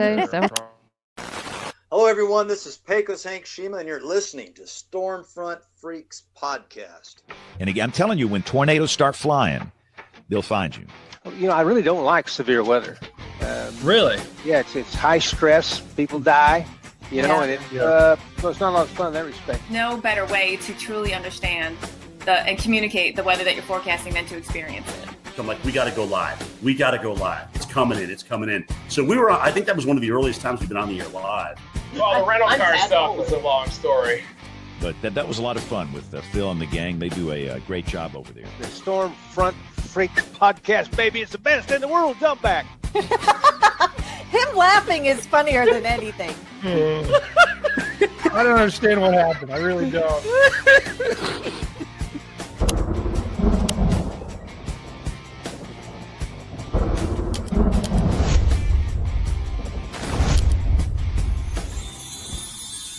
Hello, everyone. This is Pecos Hank Shima, and you're listening to Stormfront Freaks Podcast. And again, I'm telling you, when tornadoes start flying, they'll find you. You know, I really don't like severe weather. Really? Yeah, it's high stress. People die. You know, and so it's not a lot of fun in that respect. No better way to truly understand and communicate the weather that you're forecasting than to experience it. I'm like, we got to go live. We got to go live. It's coming in. It's coming in. So we were, I think that was one of the earliest times we've been on the air live. Well, the rental car stuff was a long story. But that was a lot of fun with Phil and the gang. They do a great job over there. The Stormfront Freaks Podcast, baby. It's the best in the world. Dump back. Him laughing is funnier than anything. I don't understand what happened. I really don't.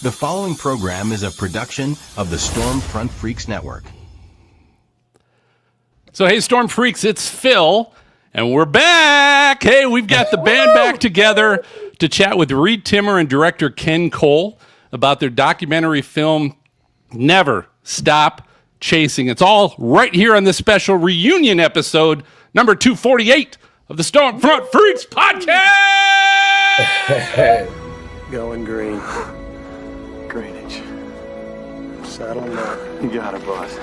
The following program is a production of the Stormfront Freaks Network. So, hey, Storm Freaks, it's Phil, and we're back. Hey, we've got the band back together to chat with Reed Timmer and director Ken Cole about their documentary film, Never Stop Chasing. It's all right here on this special reunion episode, number 248 of the Stormfront Freaks Podcast. Going green. Greenwich. Saddle up. You got it, boss.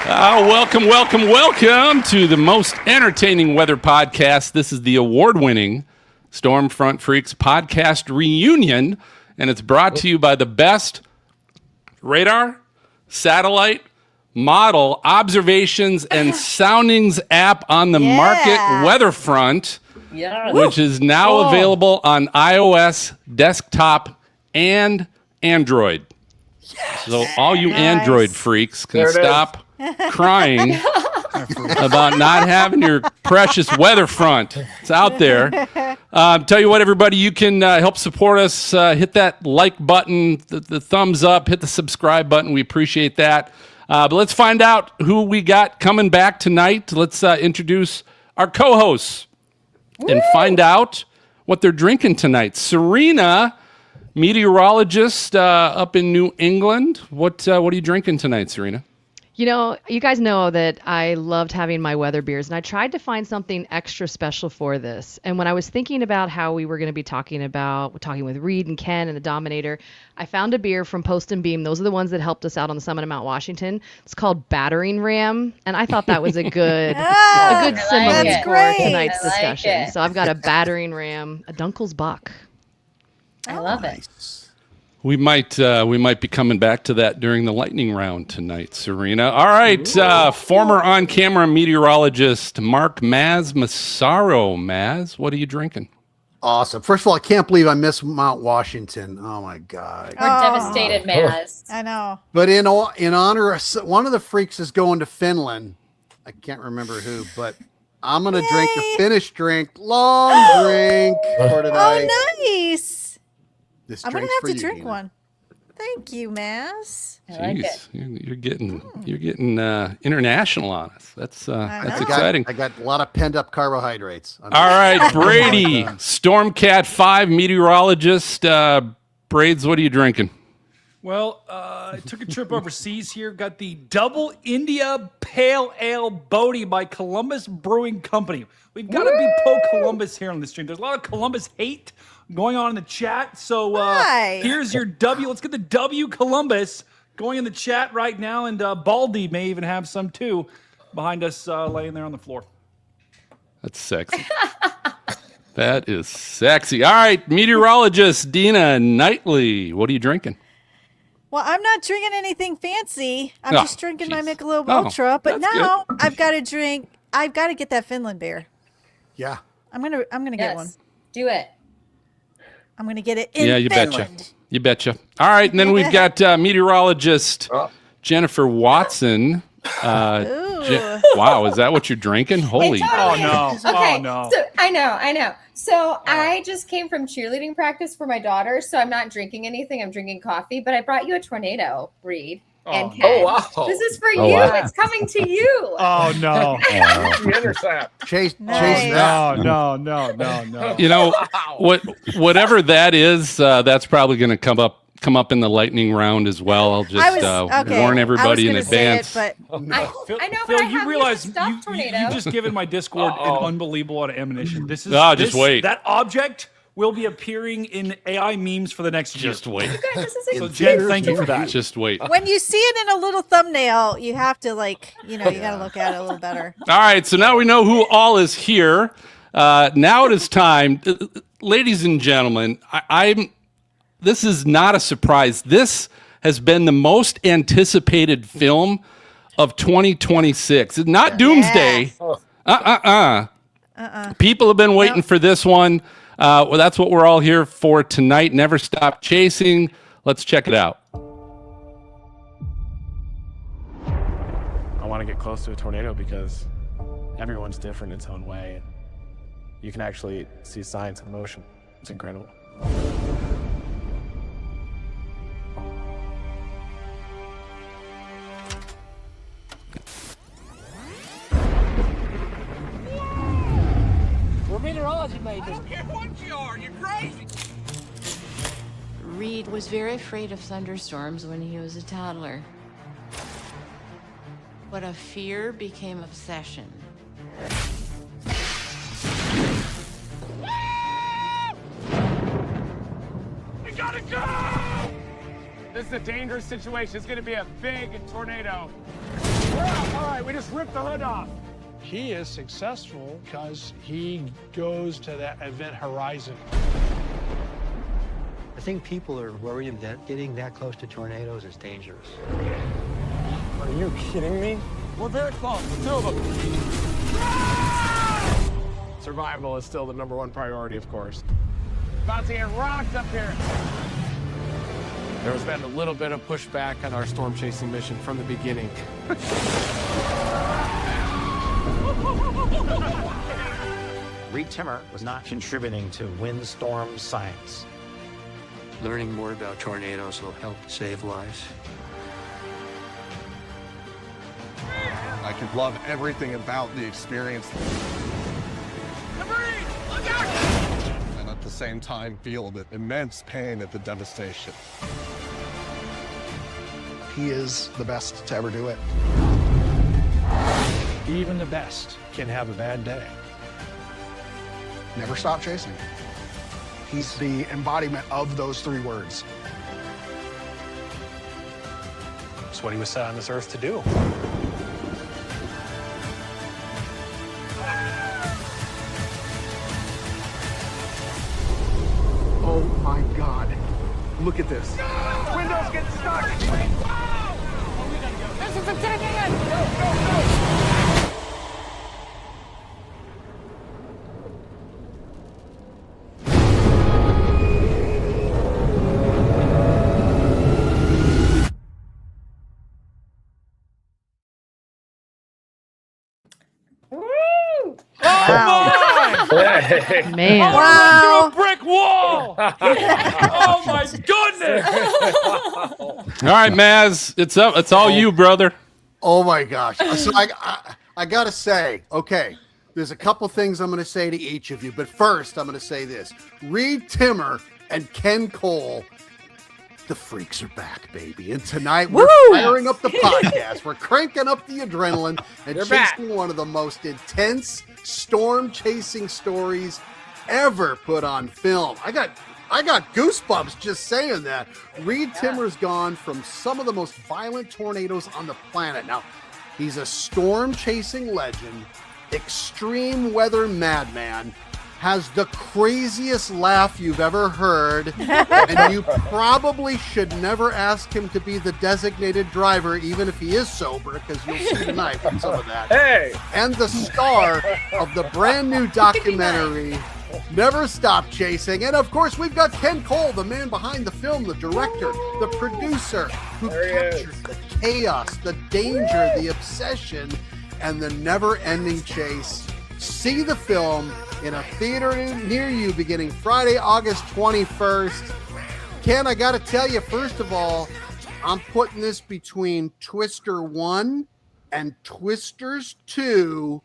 Welcome to the most entertaining weather podcast. This is the award-winning Stormfront Freaks Podcast Reunion, and it's brought to you by the best radar, satellite, model, observations, and soundings app on the market, Weatherfront, which is now available on iOS, desktop, and Android. So all you Android freaks can stop crying about not having your precious Weatherfront. It's out there. Tell you what, everybody, you can help support us. Hit that like button, the thumbs up, hit the subscribe button. We appreciate that. But let's find out who we got coming back tonight. Let's introduce our co-hosts and find out what they're drinking tonight. Serena, meteorologist up in New England. What are you drinking tonight, Serena? You know, you guys know that I loved having my weather beers, and I tried to find something extra special for this. And when I was thinking about how we were going to be talking with Reed and Ken and the Dominator, I found a beer from Post and Beam. Those are the ones that helped us out on the summit of Mount Washington. It's called Battering Ram, and I thought that was a good simile for tonight's discussion. So I've got a Battering Ram, a Dunkel's Buck. I love it. We might be coming back to that during the lightning round tonight, Serena. All right, former on-camera meteorologist Mark Maz Massaro. Maz, what are you drinking? Awesome. First of all, I can't believe I missed Mount Washington. Oh my God. We're devastated, Maz. I know. But in honor of one of the freaks is going to Finland. I can't remember who, but I'm gonna drink a Finnish drink, long drink for tonight. Oh, nice. I'm gonna have to drink Nina. one. Thank you, Maz. Jeez, like it. You're getting international on us. That's exciting. I got a lot of pent up carbohydrates. All right, Brady, Stormcat 5 meteorologist. Braids, what are you drinking? Well, I took a trip overseas here. Got the Double India Pale Ale Bodhi by Columbus Brewing Company. We've got to be pro-Columbus here on the stream. There's a lot of Columbus hate going on in the chat. So here's your W. Let's get the W Columbus going in the chat right now. And Baldy may even have some too behind us laying there on the floor. That's sexy. That is sexy. All right, meteorologist Dina Knightley. What are you drinking? Well, I'm not drinking anything fancy. I'm just drinking my Michelob Ultra. But now I've got to drink. I've got to get that Finland beer. Yeah. I'm gonna get one. Do it. I'm gonna get it in Finland. You betcha. All right, and then we've got meteorologist Jennifer Watson. Wow, is that what you're drinking? Holy! Oh no! Okay, oh no! So, I know. So I just came from cheerleading practice for my daughter, so I'm not drinking anything. I'm drinking coffee, but I brought you a tornado, Reed. And Ken, this is for you. wow. It's coming to you. Oh no! The intercept. Chase Nice. that. No. You know, whatever that is, that's probably going to come up in the lightning round as well. I'll just warn everybody in advance. Say it, but I know, Phil, but I you have realize you stuffed tornado. you just given my Discord an unbelievable amount of ammunition. This is just wait. That object will be appearing in AI memes for the next year. Just wait. This is So Jen, thank you for that. Just wait. when you see it in a little thumbnail, you have to you got to look at it a little better. All right, so now we know who all is here. Now it is time, ladies and gentlemen. This is not a surprise. This has been the most anticipated film of 2026. It's not Doomsday. People have been waiting for this one. Well, that's what we're all here for tonight. Never Stop Chasing. Let's check it out. I want to get close to a tornado because everyone's different in its own way. And you can actually see science in motion. It's incredible. We're meteorology majors. I don't care what you are. You're crazy. Reed was very afraid of thunderstorms when he was a toddler. But a fear became obsession. We gotta go! This is a dangerous situation. It's gonna be a big tornado. We're out. All right, we just ripped the hood off. He is successful because he goes to that event horizon. I think people are worried that getting that close to tornadoes is dangerous. Are you kidding me? We're very close. The two of them. Survival is still the #1 priority, of course. About to get rocked up here. There has been a little bit of pushback on our storm chasing mission from the beginning. Reed Timmer was not contributing to windstorm science. Learning more about tornadoes will help save lives. I can love everything about the experience. Debris! Look out! And at the same time feel the immense pain at the devastation. He is the best to ever do it. Even the best can have a bad day. Never stop chasing. He's the embodiment of those 3 words. It's what he was set on this earth to do. Oh my God. Look at this. Windows get stuck. This is a dead end. Go. Man. Wow. Through a brick wall. Oh my goodness. All right, Maz, it's up. It's all you, brother. Oh my gosh. So I got to say, okay, there's a couple things I'm going to say to each of you, but first I'm going to say this. Reed Timmer and Ken Cole, the freaks are back, baby. And tonight we're firing up the podcast. We're cranking up the adrenaline and chasing one of the most intense storm chasing stories ever put on film. I got goosebumps just saying that. Reed Timmer's gone from some of the most violent tornadoes on the planet. Now, he's a storm chasing legend, extreme weather madman, has the craziest laugh you've ever heard, and you probably should never ask him to be the designated driver, even if he is sober, because you'll see tonight from some of that. Hey! And the star of the brand new documentary, Never Stop Chasing. And of course, we've got Ken Cole, the man behind the film, the director, the producer, who captures the chaos, the danger, the obsession, and the never-ending chase. See the film in a theater near you beginning Friday, August 21st. Ken, I got to tell you, first of all, I'm putting this between Twister 1 and Twisters 2.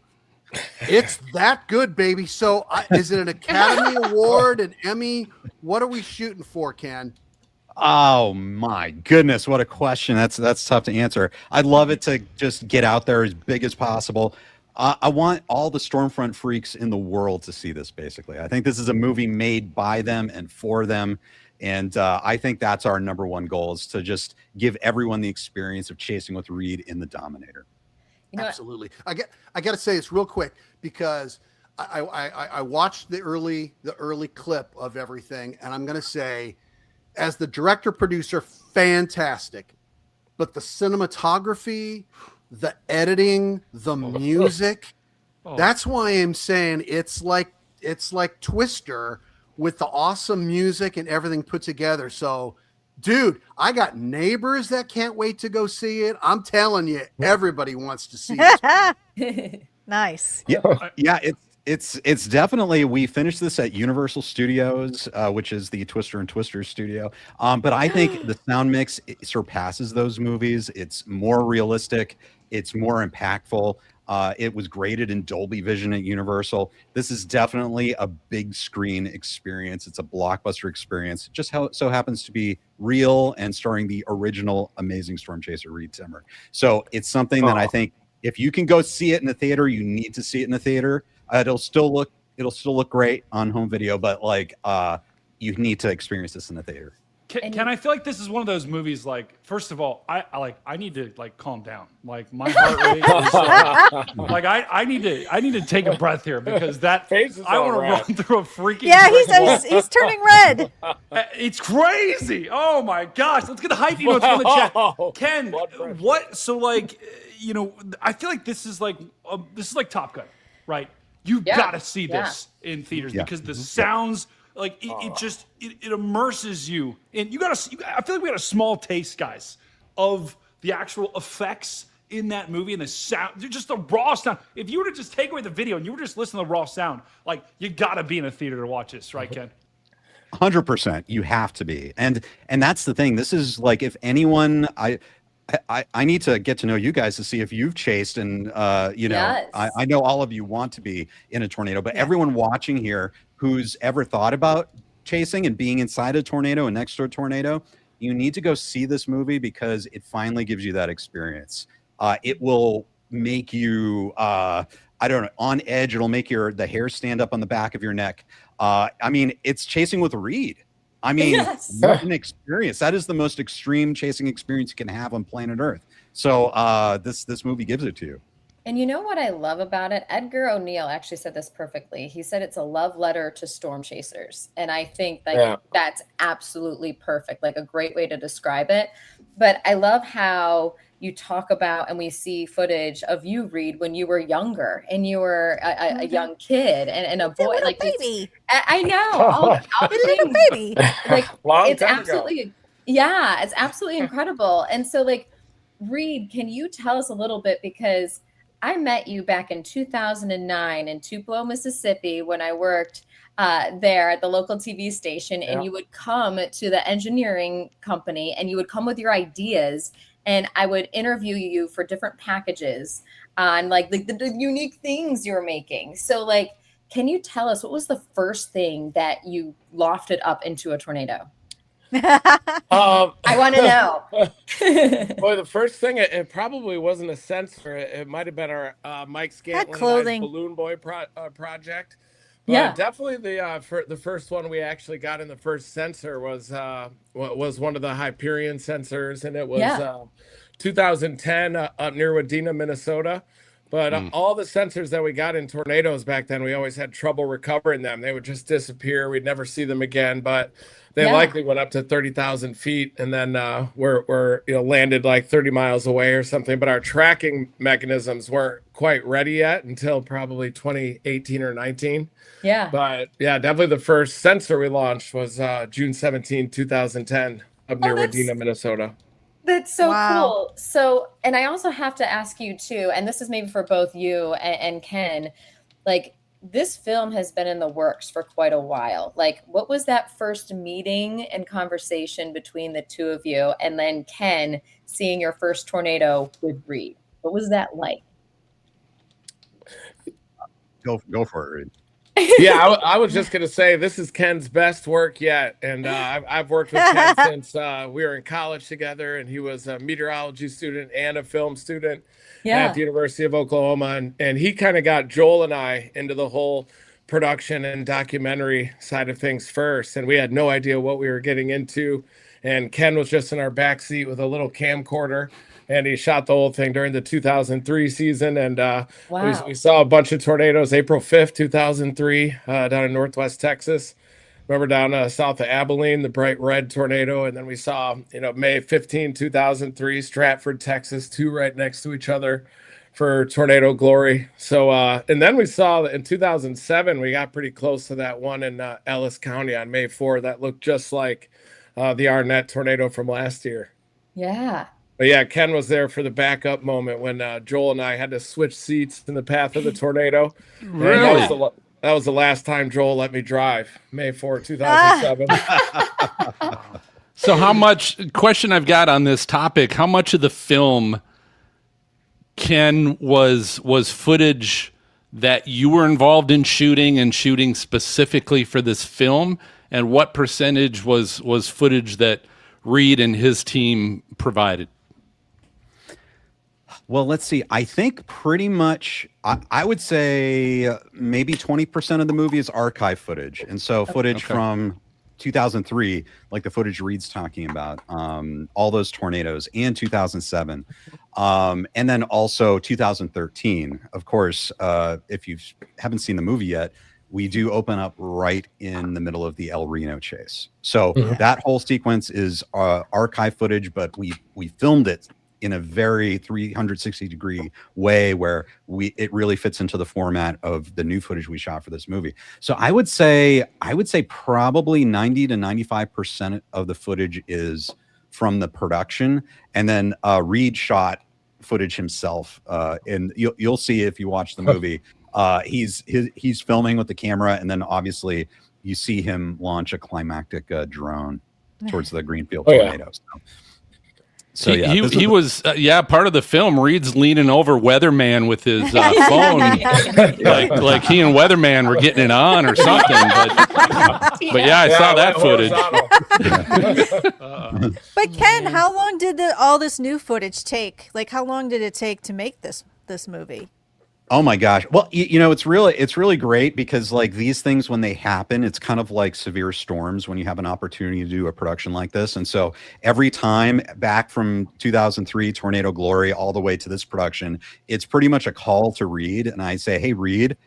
It's that good, baby. So is it an Academy Award, an Emmy? What are we shooting for, Ken? Oh my goodness, what a question. That's tough to answer. I'd love it to just get out there as big as possible. I want all the Stormfront freaks in the world to see this, basically. I think this is a movie made by them and for them. And I think that's our number one goal, is to just give everyone the experience of chasing with Reed in the Dominator. Absolutely. I got to say this real quick, because I watched the early clip of everything, and I'm going to say, as the director producer, fantastic, but the cinematography, the editing, the music, that's why I'm saying it's like Twister with the awesome music and everything put together. So, dude, I got neighbors that can't wait to go see it. I'm telling you, everybody wants to see this. Nice. Yeah, it's definitely, we finished this at Universal Studios, which is the Twister and Twister studio. But I think the sound mix surpasses those movies. It's more realistic. It's more impactful. It was graded in Dolby Vision at Universal. This is definitely a big screen experience. It's a blockbuster experience. It just so happens to be real and starring the original amazing Storm Chaser Reed Timmer. So it's something that I think, if you can go see it in the theater, you need to see it in the theater. It'll still look great on home video, but you need to experience this in the theater. Can I feel like this is one of those movies? Like, first of all, I need to calm down. Like, my heart rate is I need to take a breath here, because I want to run through a freaking he's turning red. It's crazy. Oh my gosh, let's get the hype emotes from the chat. Ken, what? So I feel like this is like Top Gun, right? You gotta see this in theaters, because the sounds. Like it immerses you, and I feel like we had a small taste, guys, of the actual effects in that movie and the sound, just the raw sound. If you were to just take away the video and you were just listening to the raw sound, like, you gotta be in a theater to watch this, right, Ken? 100%, you have to be, and that's the thing. This is like, if anyone, I need to get to know you guys to see if you've chased, and Yes. I know all of you want to be in a tornado, but everyone watching here who's ever thought about chasing and being inside a tornado and next to a tornado, you need to go see this movie, because it finally gives you that experience. It will make you on edge. It'll make the hair stand up on the back of your neck. I mean, it's chasing with Reed. I mean, what an experience. That is the most extreme chasing experience you can have on planet Earth. So this movie gives it to you. And you know what I love about it? Edgar O'Neill actually said this perfectly. He said it's a love letter to storm chasers. And I think that's absolutely perfect, like a great way to describe it. But I love how you talk about, and we see footage of you, Reed, when you were younger and you were a young kid and a boy, like baby. I know, all a little baby. Like, it's time absolutely, it's absolutely incredible. And so, like, Reed, can you tell us a little bit, because I met you back in 2009 in Tupelo, Mississippi, when I worked there at the local TV station, and you would come to the engineering company and you would come with your ideas, and I would interview you for different packages on like the unique things you're making. So, like, can you tell us, what was the first thing that you lofted up into a tornado? I want to know. Well, the first thing, it probably wasn't a sensor. It might have been our Mike Scantlin clothing. Balloon Boy project. But definitely the first one we actually got in the first sensor was one of the Hyperion sensors, and it was 2010 up near Wadena, Minnesota. But all the sensors that we got in tornadoes back then, we always had trouble recovering them. They would just disappear. We'd never see them again. But they likely went up to 30,000 feet, and then were landed like 30 miles away or something. But our tracking mechanisms weren't quite ready yet until probably 2018 or 19. Yeah. But definitely the first sensor we launched was June 17, 2010, up near Wadena, Minnesota. That's so cool. So, and I also have to ask you too, and this is maybe for both you and Ken, like, this film has been in the works for quite a while. Like, what was that first meeting and conversation between the two of you? And then Ken, seeing your first tornado with Reed. What was that like? Go for it, Reed. Yeah, I was just gonna say this is Ken's best work yet, and I've worked with Ken since we were in college together, and he was a meteorology student and a film student at the University of Oklahoma, and he kind of got Joel and I into the whole production and documentary side of things first, and we had no idea what we were getting into, and Ken was just in our back seat with a little camcorder. And he shot the whole thing during the 2003 season. And we saw a bunch of tornadoes April 5th, 2003, down in Northwest Texas. Remember down south of Abilene, the bright red tornado. And then we saw, May 15, 2003, Stratford, Texas, two right next to each other for tornado glory. So, and then we saw in 2007, we got pretty close to that one in Ellis County on May 4. That looked just like the Arnett tornado from last year. Yeah. But yeah, Ken was there for the backup moment when Joel and I had to switch seats in the path of the tornado. Really? That was the last time Joel let me drive, May 4, 2007. So question I've got on this topic, how much of the film, Ken, was footage that you were involved in shooting specifically for this film? And what percentage was footage that Reed and his team provided? Well, let's see. I think pretty much, I would say maybe 20% of the movie is archive footage. And so footage from 2003, like the footage Reed's talking about, all those tornadoes, and 2007. And then also 2013. Of course, if you haven't seen the movie yet, we do open up right in the middle of the El Reno chase. So that whole sequence is archive footage, but we filmed it in a very 360-degree way where it really fits into the format of the new footage we shot for this movie. So I would say probably 90 to 95% of the footage is from the production, and then Reed shot footage himself. And you'll see if you watch the movie. He's filming with the camera, and then obviously you see him launch a climactic drone towards the Greenfield tornado. So yeah, he was part of the film. Reed's leaning over Weatherman with his phone, like he and Weatherman were getting it on or something. But yeah, I saw that footage. But Ken, how long did all this new footage take? Like, how long did it take to make this movie? Oh my gosh. Well, it's really great because like these things, when they happen, it's kind of like severe storms when you have an opportunity to do a production like this. And so every time back from 2003 Tornado Glory all the way to this production, it's pretty much a call to Reed. And I say, hey, Reed,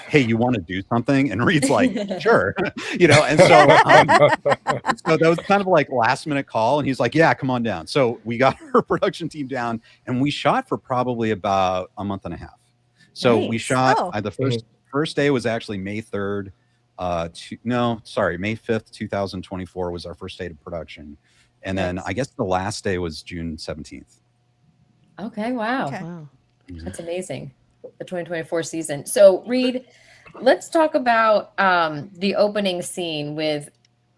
hey, you want to do something? And Reed's like, sure. And so so that was kind of like last minute call. And he's like, yeah, come on down. So we got our production team down and we shot for probably about a month and a half. So we shot the first day was actually May 3rd. May 5th, 2024 was our first day of production. And then I guess the last day was June 17th. Okay. Wow. Wow. That's amazing. The 2024 season. So Reed, let's talk about the opening scene with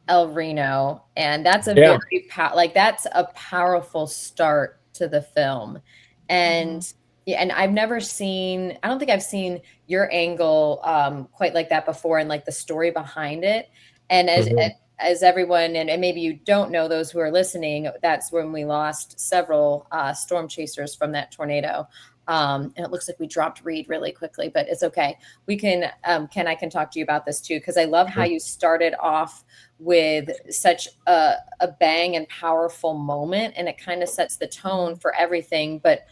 El Reno. And that's a that's a powerful start to the film. And yeah, and I don't think I've seen your angle quite like that before, and like the story behind it. And as everyone, and maybe you don't know, those who are listening, that's when we lost several storm chasers from that tornado. And it looks like we dropped Reed really quickly, but it's okay. We can, Ken, I can talk to you about this too, because I love how you started off with such a bang and powerful moment, and it kind of sets the tone for everything. But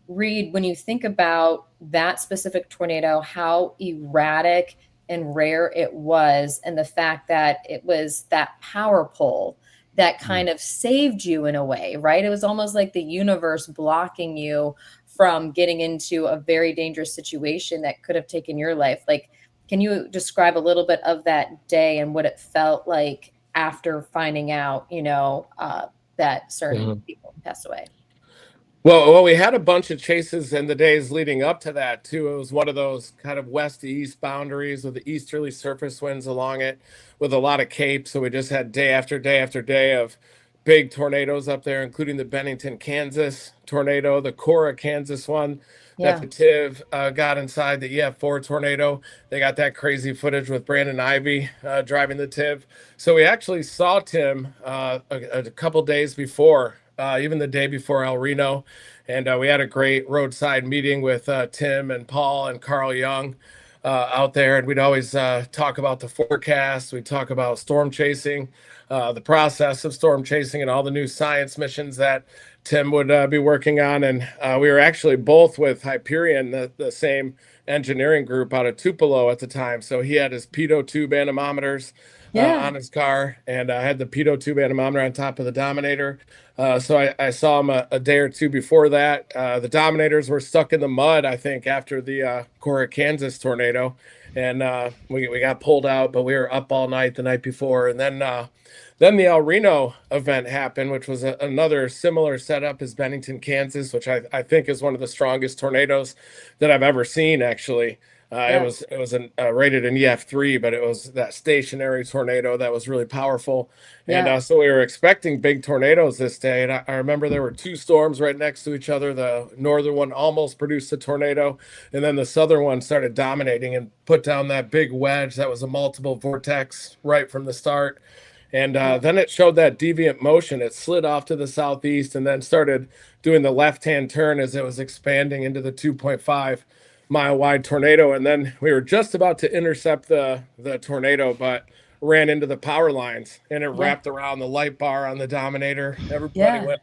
Reed, when you think about that specific tornado, how erratic and rare it was, and the fact that it was that power pole that kind of saved you in a way, right? It was almost like the universe blocking you from getting into a very dangerous situation that could have taken your life. Like, can you describe a little bit of that day and what it felt like after finding out, that certain people passed away? Well, we had a bunch of chases in the days leading up to that too. It was one of those kind of west to east boundaries with the easterly surface winds along it, with a lot of capes. So we just had day after day after day of big tornadoes up there, including the Bennington, Kansas tornado, the Cora, Kansas one that Yeah. the TIV got inside the EF4 tornado. They got that crazy footage with Brandon Ivy driving the TIV. So we actually saw Tim a couple days before. Even the day before El Reno. And we had a great roadside meeting with Tim and Paul and Carl Young out there. And we'd always talk about the forecast. We'd talk about storm chasing, the process of storm chasing, and all the new science missions that Tim would be working on. And we were actually both with Hyperion, the same engineering group out of Tupelo at the time. So he had his pitot tube anemometers on his car, and I had the pitot tube anemometer on top of the Dominator. So I saw him a day or two before that. The Dominators were stuck in the mud, I think, after the Cora, Kansas tornado, and we got pulled out, but we were up all night the night before. And then the El Reno event happened, which was another similar setup as Bennington, Kansas, which I think is one of the strongest tornadoes that I've ever seen, actually. It was rated an EF3, but it was that stationary tornado that was really powerful. And so we were expecting big tornadoes this day. And I remember there were two storms right next to each other. The northern one almost produced a tornado, and then the southern one started dominating and put down that big wedge that was a multiple vortex right from the start. And then it showed that deviant motion. It slid off to the southeast and then started doing the left-hand turn as it was expanding into the 2.5-mile wide tornado. And then we were just about to intercept the tornado, but ran into the power lines, and it wrapped around the light bar on the Dominator. Everybody went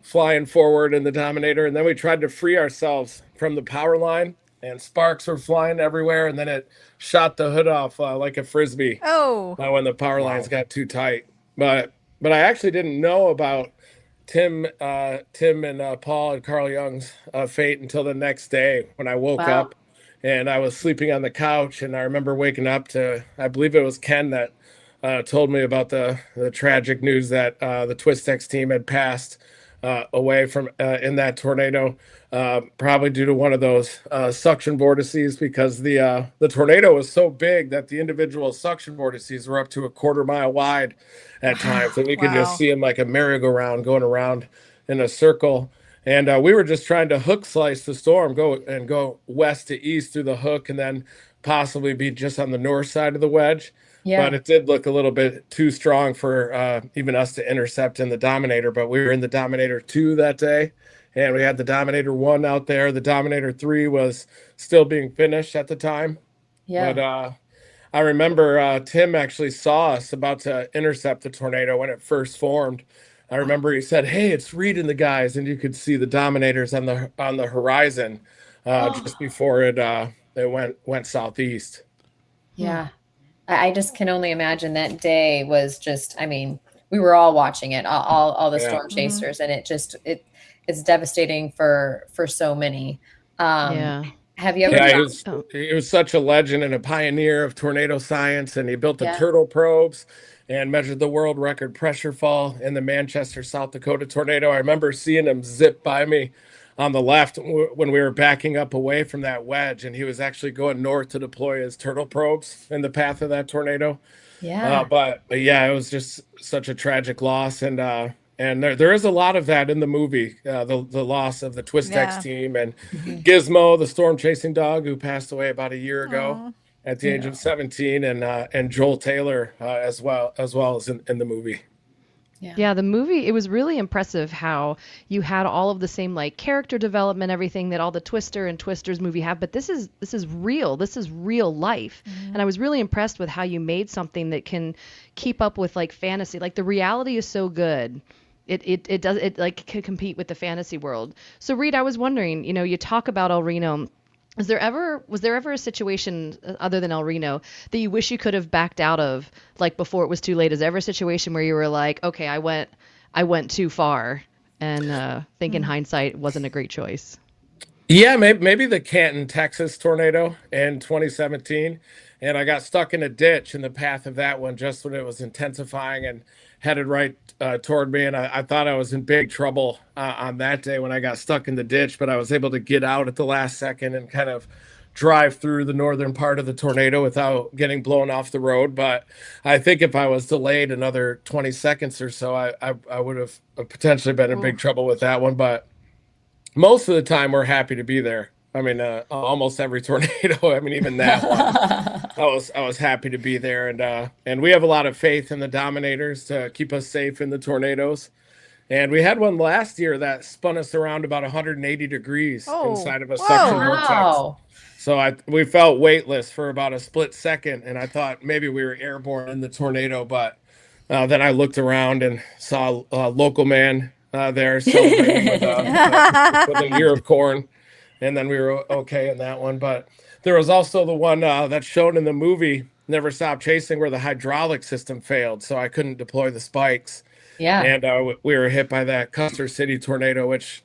flying forward in the Dominator, and then we tried to free ourselves from the power line, and sparks were flying everywhere, and then it shot the hood off like a frisbee. When the power lines got too tight. But I actually didn't know about Tim and Paul and Carl Young's fate until the next day when I woke up, and I was sleeping on the couch, and I remember waking up to, I believe it was Ken that told me about the tragic news that the Twistex team had passed away from in that tornado, probably due to one of those suction vortices, because the tornado was so big that the individual suction vortices were up to a quarter-mile wide at times, and you could just see them like a merry-go-round going around in a circle. And we were just trying to hook slice the storm, go west to east through the hook, and then possibly be just on the north side of the wedge. But it did look a little bit too strong for even us to intercept in the Dominator. But we were in the Dominator 2 that day, and we had the Dominator 1 out there. The Dominator 3 was still being finished at the time. But I remember Tim actually saw us about to intercept the tornado when it first formed. I remember he said, "Hey, it's Reed and the guys," and you could see the Dominators on the horizon just before it went southeast. Yeah. I just can only imagine that day was just, I mean, we were all watching it, all the storm chasers, and it's devastating for so many. Have you ever he was such a legend and a pioneer of tornado science, and he built the turtle probes and measured the world record pressure fall in the Manchester, South Dakota tornado. I remember seeing him zip by me on the left when we were backing up away from that wedge, and he was actually going north to deploy his turtle probes in the path of that tornado. But yeah, it was just such a tragic loss, and there is a lot of that in the movie, the loss of the Twistex team, and Gizmo, the storm chasing dog, who passed away about a year ago at the age of 17, and Joel Taylor as well as in the movie. Yeah, the movie, it was really impressive how you had all of the same like character development, everything that all the Twister and Twisters movie have, but this is real. This is real life. And I was really impressed with how you made something that can keep up with like fantasy. Like the reality is so good. It like can compete with the fantasy world. So Reed, I was wondering, you talk about El Reno. Was there ever a situation other than El Reno that you wish you could have backed out of, like before it was too late? Is there ever a situation where you were like, okay, I went too far, and think in hindsight it wasn't a great choice? Yeah, maybe the Canton, Texas tornado in 2017. and I got stuck in a ditch in the path of that one just when it was intensifying and headed right toward me. And I thought I was in big trouble on that day when I got stuck in the ditch, but I was able to get out at the last second and kind of drive through the northern part of the tornado without getting blown off the road. But I think if I was delayed another 20 seconds or so, I would have potentially been in big trouble with that one. But most of the time, we're happy to be there. I mean, almost every tornado. I mean, even that one, I was happy to be there, and we have a lot of faith in the Dominators to keep us safe in the tornadoes. And we had one last year that spun us around about 180 degrees inside of a suction vortex. So we felt weightless for about a split second, and I thought maybe we were airborne in the tornado, but then I looked around and saw a local man there celebrating with an ear of corn. And then we were okay in that one. But there was also the one that's shown in the movie, Never Stop Chasing, where the hydraulic system failed. So I couldn't deploy the spikes. Yeah. And we were hit by that Custer City tornado, which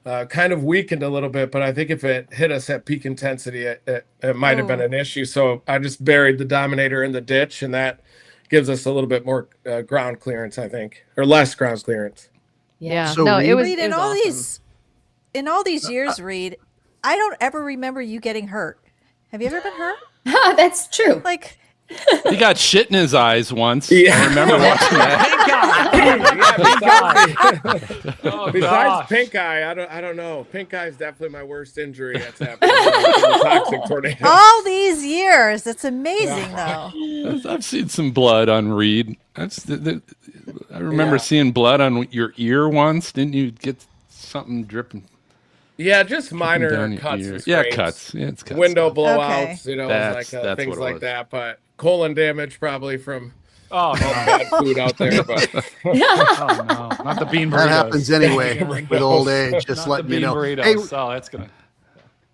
kind of weakened a little bit. But I think if it hit us at peak intensity, it might have been an issue. So I just buried the Dominator in the ditch, and that gives us a little bit more ground clearance, I think, or less ground clearance. Yeah. So no, it was Reed, awesome. in all these years, Reed, I don't ever remember you getting hurt. Have you ever been hurt? That's true. Like, He got shit in his eyes once. Yeah. I remember watching that. Besides pink eye, I don't know. Pink eye is definitely my worst injury that's happened. The toxic tornado. all these years. That's amazing, though. I've seen some blood on Reed. I remember seeing blood on your ear once. Didn't you get something dripping? Yeah, just minor down cuts. your And ear. Yeah, scrapes. cuts. Yeah, it's cuts. Window blowouts, Okay. That's things what it like was. that. But colon damage probably from all bad food out there. But Oh no, not the bean burritos. That happens anyway with old age. Just Not letting the you bean know. burritos. Hey, Oh, that's gonna.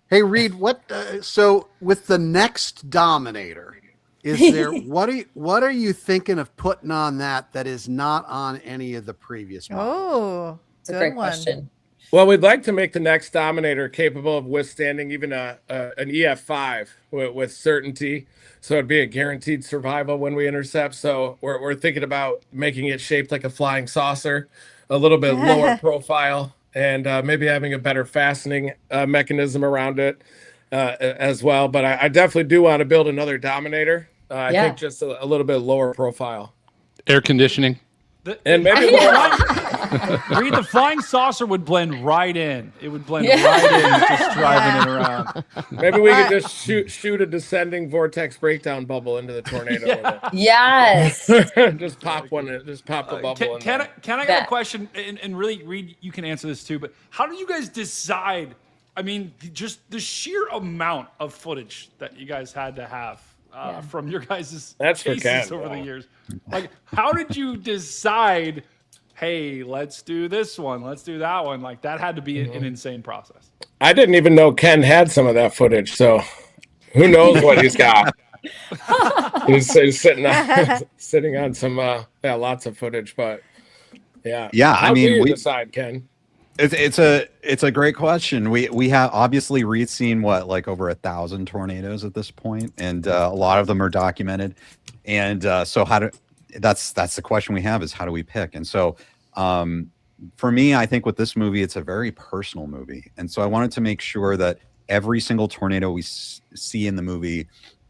hey, Reed, what? So with the next Dominator, is there what are you thinking of putting on that is not on any of the previous models? Oh, It's a great question. Well, we'd like to make the next Dominator capable of withstanding even an EF5 with certainty. So it'd be a guaranteed survival when we intercept. So we're thinking about making it shaped like a flying saucer, a little bit lower profile, and maybe having a better fastening mechanism around it as well. But I definitely do want to build another Dominator. I think just a little bit lower profile. Air conditioning. And maybe Reed, the flying saucer would blend right in. It would blend right in, just driving it around. Maybe we could just shoot a descending vortex breakdown bubble into the tornado. With it. Yes. Just pop one. Just pop the bubble. Can I have a question? And really, Reed, you can answer this too. But how do you guys decide? I mean, just the sheer amount of footage that you guys had to have from your guys' cases over the years. Like, how did you decide? Hey, let's do this one. Let's do that one. Like, that had to be an insane process. I didn't even know Ken had some of that footage. So who knows what he's got? he's sitting on some lots of footage. But yeah. I mean, do you we decide, Ken? It's a great question. We have obviously Reed's seen like over 1,000 tornadoes at this point, and a lot of them are documented. And so that's the question we have is how do we pick? And so for me, I think with this movie, it's a very personal movie, and so I wanted to make sure that every single tornado we see in the movie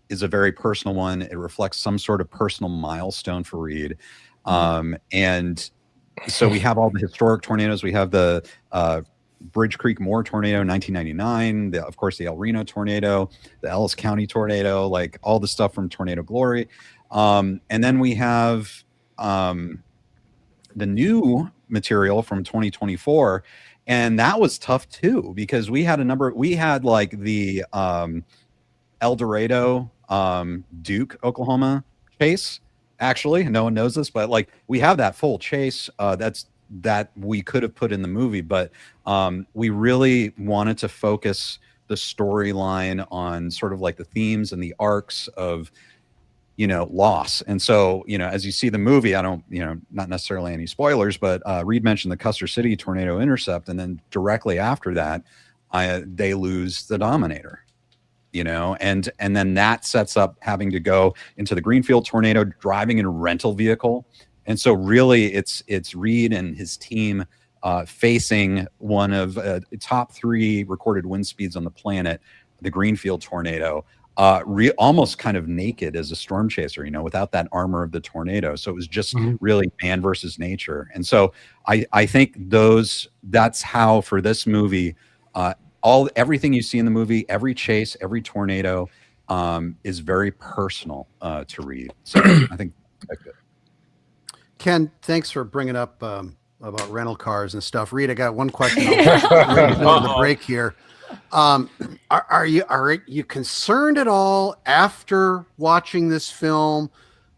is a very personal one. It reflects some sort of personal milestone for Reed, and so we have all the historic tornadoes. We have the Bridge Creek Moore tornado, 1999. Of course, the El Reno tornado, the Ellis County tornado, like all the stuff from Tornado Glory. And then we have the new material from 2024. And that was tough too, because we had like the El Dorado, Duke, Oklahoma chase. Actually, no one knows this, but like we have that full chase that we could have put in the movie, but we really wanted to focus the storyline on sort of like the themes and the arcs of, loss. And so, as you see the movie, I don't, not necessarily any spoilers, but Reed mentioned the Custer City tornado intercept, and then directly after that, they lose the Dominator. and then that sets up having to go into the Greenfield tornado, driving in a rental vehicle. And so really it's Reed and his team facing one of top 3 recorded wind speeds on the planet, the Greenfield tornado, almost kind of naked as a storm chaser, without that armor of the tornado. So it was just really man versus nature. And so I think that's how for this movie, everything you see in the movie, every chase, every tornado is very personal to Reed. So I think that's good. Ken, thanks for bringing up about rental cars and stuff. Reed, I got one question before the break here. Are you concerned at all after watching this film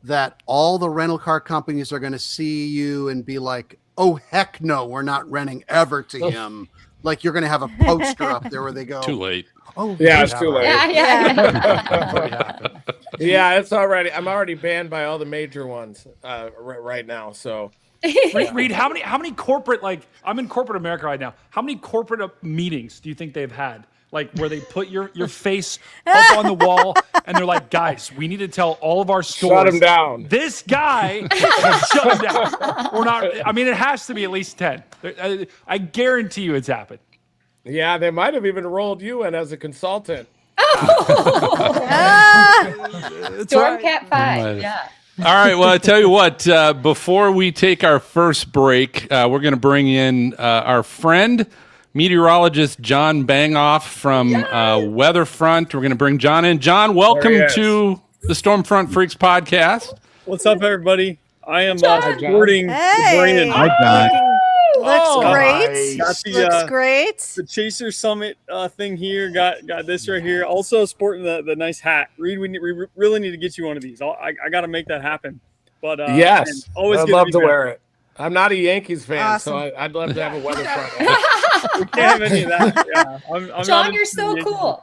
that all the rental car companies are going to see you and be like, "Oh heck no, we're not renting ever to him"? Like you're going to have a poster up there where they go, "Too late." Oh yeah, it's too late. Yeah. Yeah, it's already. I'm already banned by all the major ones right now. So, Reed, how many corporate, like I'm in corporate America right now. How many corporate meetings do you think they've had? Like where they put your face up on the wall and they're like, guys, we need to tell all of our stores. Shut him down. This guy, shut him down. We're not. I mean, it has to be at least 10. I guarantee you it's happened. Yeah, they might have even rolled you in as a consultant. Storm Cat 5. Yeah. All right. Well, I tell you what, before we take our first break, we're going to bring in our friend, meteorologist John Bangoff from Weatherfront. We're going to bring John in. John, welcome to the Stormfront Freaks podcast. What's up, everybody? I am boarding the Brandon. Hi, John. Looks great. Got the, Looks great. The Chaser Summit thing here. Got this right here. Also sporting the nice hat. Reed, we really need to get you one of these. I got to make that happen. But yes, always I'd love to wear it. I'm not a Yankees fan, so I'd love to have a Weatherfront. We can't have any of that. Yeah, I'm John, you're so cool.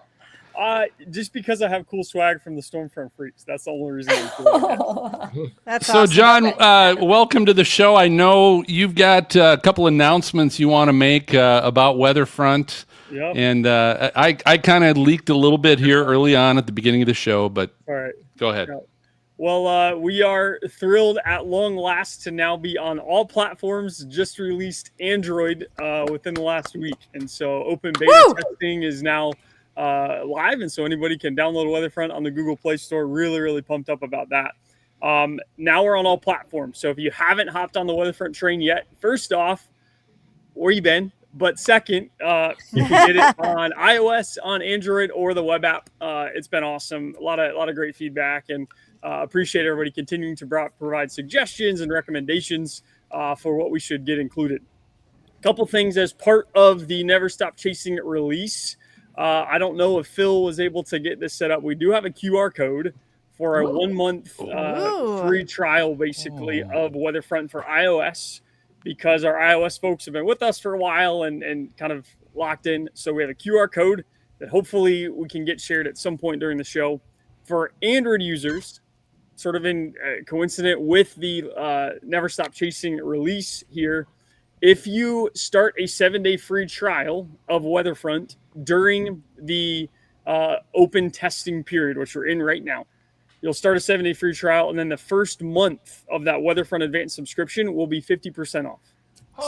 Just because I have cool swag from the Stormfront Freaks. That's the only reason I'm doing it. That's so, awesome. John, welcome to the show. I know you've got a couple announcements you want to make about Weatherfront. Yep. And I kind of leaked a little bit here early on at the beginning of the show, but all right, go ahead. Yep. Well, we are thrilled at long last to now be on all platforms. Just released Android within the last week. And so open beta testing is now live. And so anybody can download Weatherfront on the Google Play Store. Really, really pumped up about that. Now we're on all platforms. So if you haven't hopped on the Weatherfront train yet, first off, where you been? But second, you can get it on iOS, on Android, or the web app. It's been awesome. A lot of great feedback, and appreciate everybody continuing to provide suggestions and recommendations for what we should get included. A couple things as part of the Never Stop Chasing release. I don't know if Phil was able to get this set up. We do have a QR code for a 1 month free trial, basically, of Weatherfront for iOS, because our iOS folks have been with us for a while and kind of locked in. So we have a QR code that hopefully we can get shared at some point during the show. For Android users, sort of in coincident with the Never Stop Chasing release here, if you start a 7-day free trial of Weatherfront during the open testing period, which we're in right now, you'll start a 7-day free trial, and then the first month of that Weatherfront Advanced subscription will be 50% off.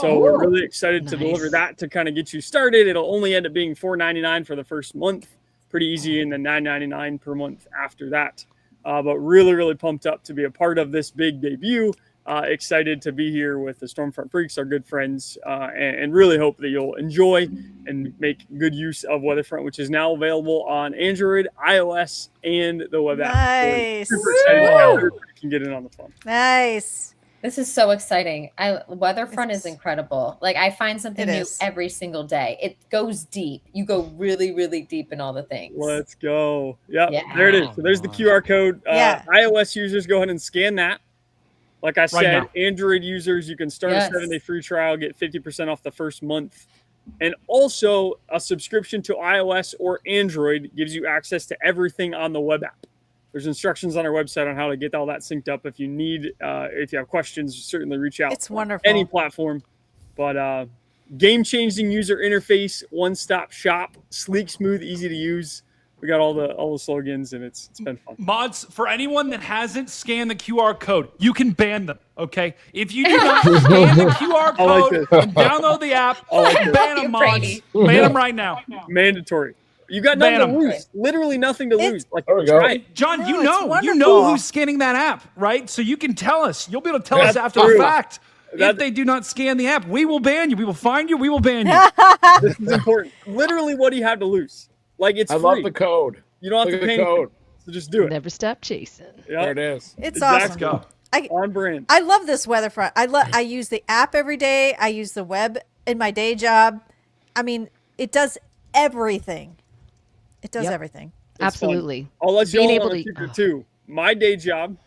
So we're really excited to deliver that to kind of get you started. It'll only end up being $4.99 for the first month, pretty easy, and then $9.99 per month after that. But really, really pumped up to be a part of this big debut. Excited to be here with the Stormfront Freaks, our good friends, and really hope that you'll enjoy and make good use of Weatherfront, which is now available on Android, iOS, and the web app. Nice. So super excited to have everybody can get in on the fun. Nice. This is so exciting. Weatherfront is incredible. Like, I find something new every single day. It goes deep. You go really, really deep in all the things. Let's go. Yep, there it is. So there's the QR code. iOS users, go ahead and scan that. Like I said, Android users, you can start a 7-day free trial, get 50% off the first month. And also, a subscription to iOS or Android gives you access to everything on the web app. There's instructions on our website on how to get all that synced up. If you need, if you have questions, certainly reach out. It's wonderful. Any platform. But game-changing user interface, one-stop shop, sleek, smooth, easy to use. We we got all the slogans, and it's been fun. Mods, for anyone that hasn't scanned the QR code, you can ban them. Okay, if you do not scan the QR code and download the app, ban them, mods. Ban them right now. Mandatory. You got nothing to lose. Literally nothing to lose. Like, John, No, you it's know who's scanning that app, right? So you can tell us. You'll be able to tell us after the fact. If they do not scan the app, we will ban you. We will find you. We will ban you. This is important. Literally, what do you have to lose? Like, it's I free. love the code. You don't have Look to at pay the code. anything, so just do it. Never stop chasing. Yep. There it is. It's Exactly. awesome. On brand. I love this weather front. I use the app every day. I use the web in my day job. I mean, it does everything. It does everything. It's Absolutely. fun. I'll let you Being all able know a to- secret too. My day job,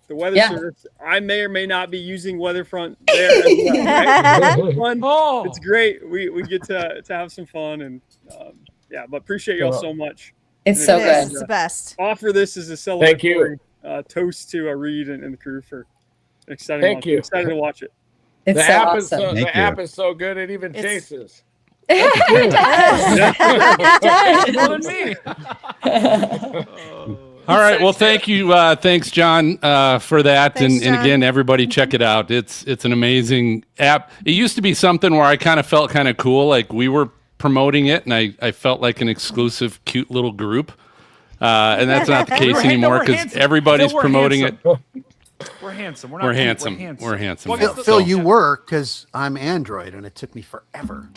the weather service, I may or may not be using Weatherfront there as well. Right? It's fun. It's great. We get to have some fun, and but appreciate y'all so much. It's And so again, good. It's the best. Offer this as a Thank you. celebratory toast to Reed and the crew for an exciting Thank launch. you. I'm excited to watch it. It's The so app awesome. is so, Thank the you. app is so good it even chases. More than me. All right. Well, thank you. Thanks, John, for that. Thanks, and John. again, everybody check it out. It's an amazing app. It used to be something where I kind of felt kind of cool, like we were promoting it, and I felt like an exclusive, cute little group. And that's not the case anymore because everybody's promoting it. We're handsome. We're not We're cute, handsome. We're handsome. Well, Yeah. Phil, you were, because I'm Android, and it took me forever.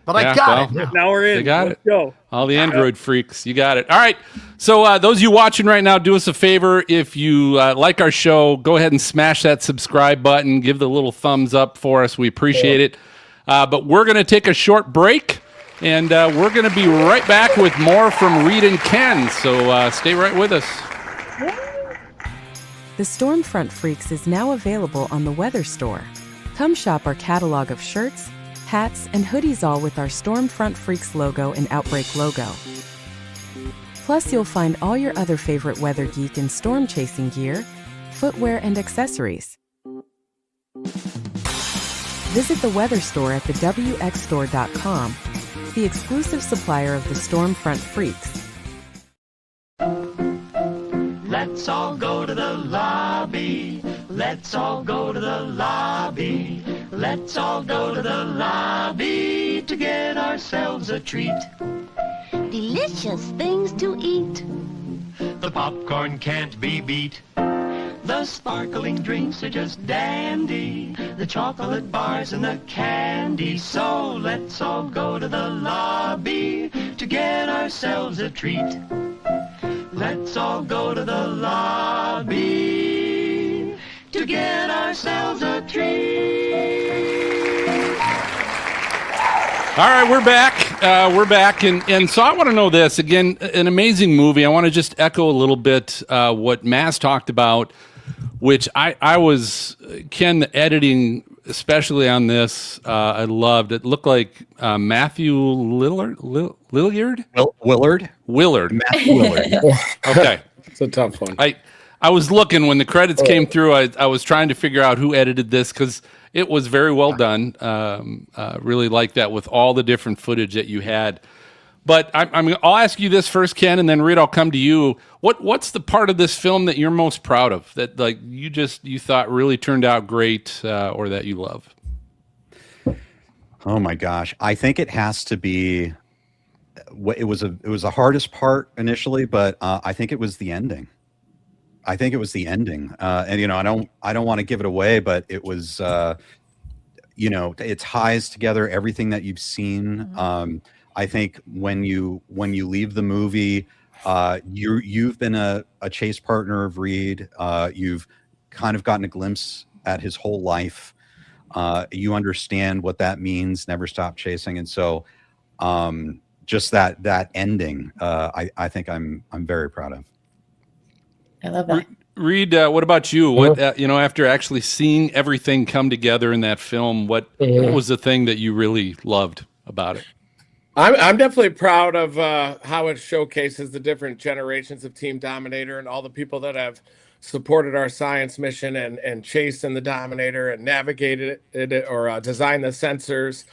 But Yeah, I got well, it now. Now we're in. They got Let's it. go. All the Android freaks, you got it. All right. So those of you watching right now, do us a favor. If you like our show, go ahead and smash that subscribe button. Give the little thumbs up for us. We appreciate it. But we're going to take a short break, and we're going to be right back with more from Reed and Ken. So stay right with us. The Stormfront Freaks is now available on the Weather Store. Come shop our catalog of shirts, hats, and hoodies, all with our Stormfront Freaks logo and Outbreak logo. Plus, you'll find all your other favorite weather geek and storm chasing gear, footwear, and accessories. Visit the Weather Store at thewxstore.com, the exclusive supplier of the Stormfront Freaks. Let's all go to the lobby. Let's all go to the lobby. Let's all go to the lobby to get ourselves a treat. Delicious things to eat. The popcorn can't be beat. The sparkling drinks are just dandy. The chocolate bars and the candy. So let's all go to the lobby to get ourselves a treat. Let's all go to the lobby to get ourselves a treat. All right, we're back. And so I want to know this. Again, an amazing movie. I want to just echo a little bit what Maz talked about, which I was, Ken, the editing, especially on this, I loved. It looked like Matthew Willard? Willard. Matthew Willard. Okay. It's a tough one. I was looking when the credits came through. I was trying to figure out who edited this because it was very well done. Really like that with all the different footage that you had. But I'll ask you this first, Ken, and then Reed, I'll come to you. What's the part of this film that you're most proud of, that like you thought really turned out great, or that you love? Oh my gosh, I think it has to be. It was the hardest part initially, but I think it was the ending. And I don't want to give it away, but it was it ties together everything that you've seen. I think when you leave the movie, you've been a chase partner of Reed. You've kind of gotten a glimpse at his whole life. You understand what that means. Never stop chasing, and so just that ending, I think I'm very proud of. I love that. Reed, what about you? What after actually seeing everything come together in that film, what was the thing that you really loved about it? I'm definitely proud of how it showcases the different generations of Team Dominator and all the people that have supported our science mission and chased in the Dominator and navigated it or designed the sensors.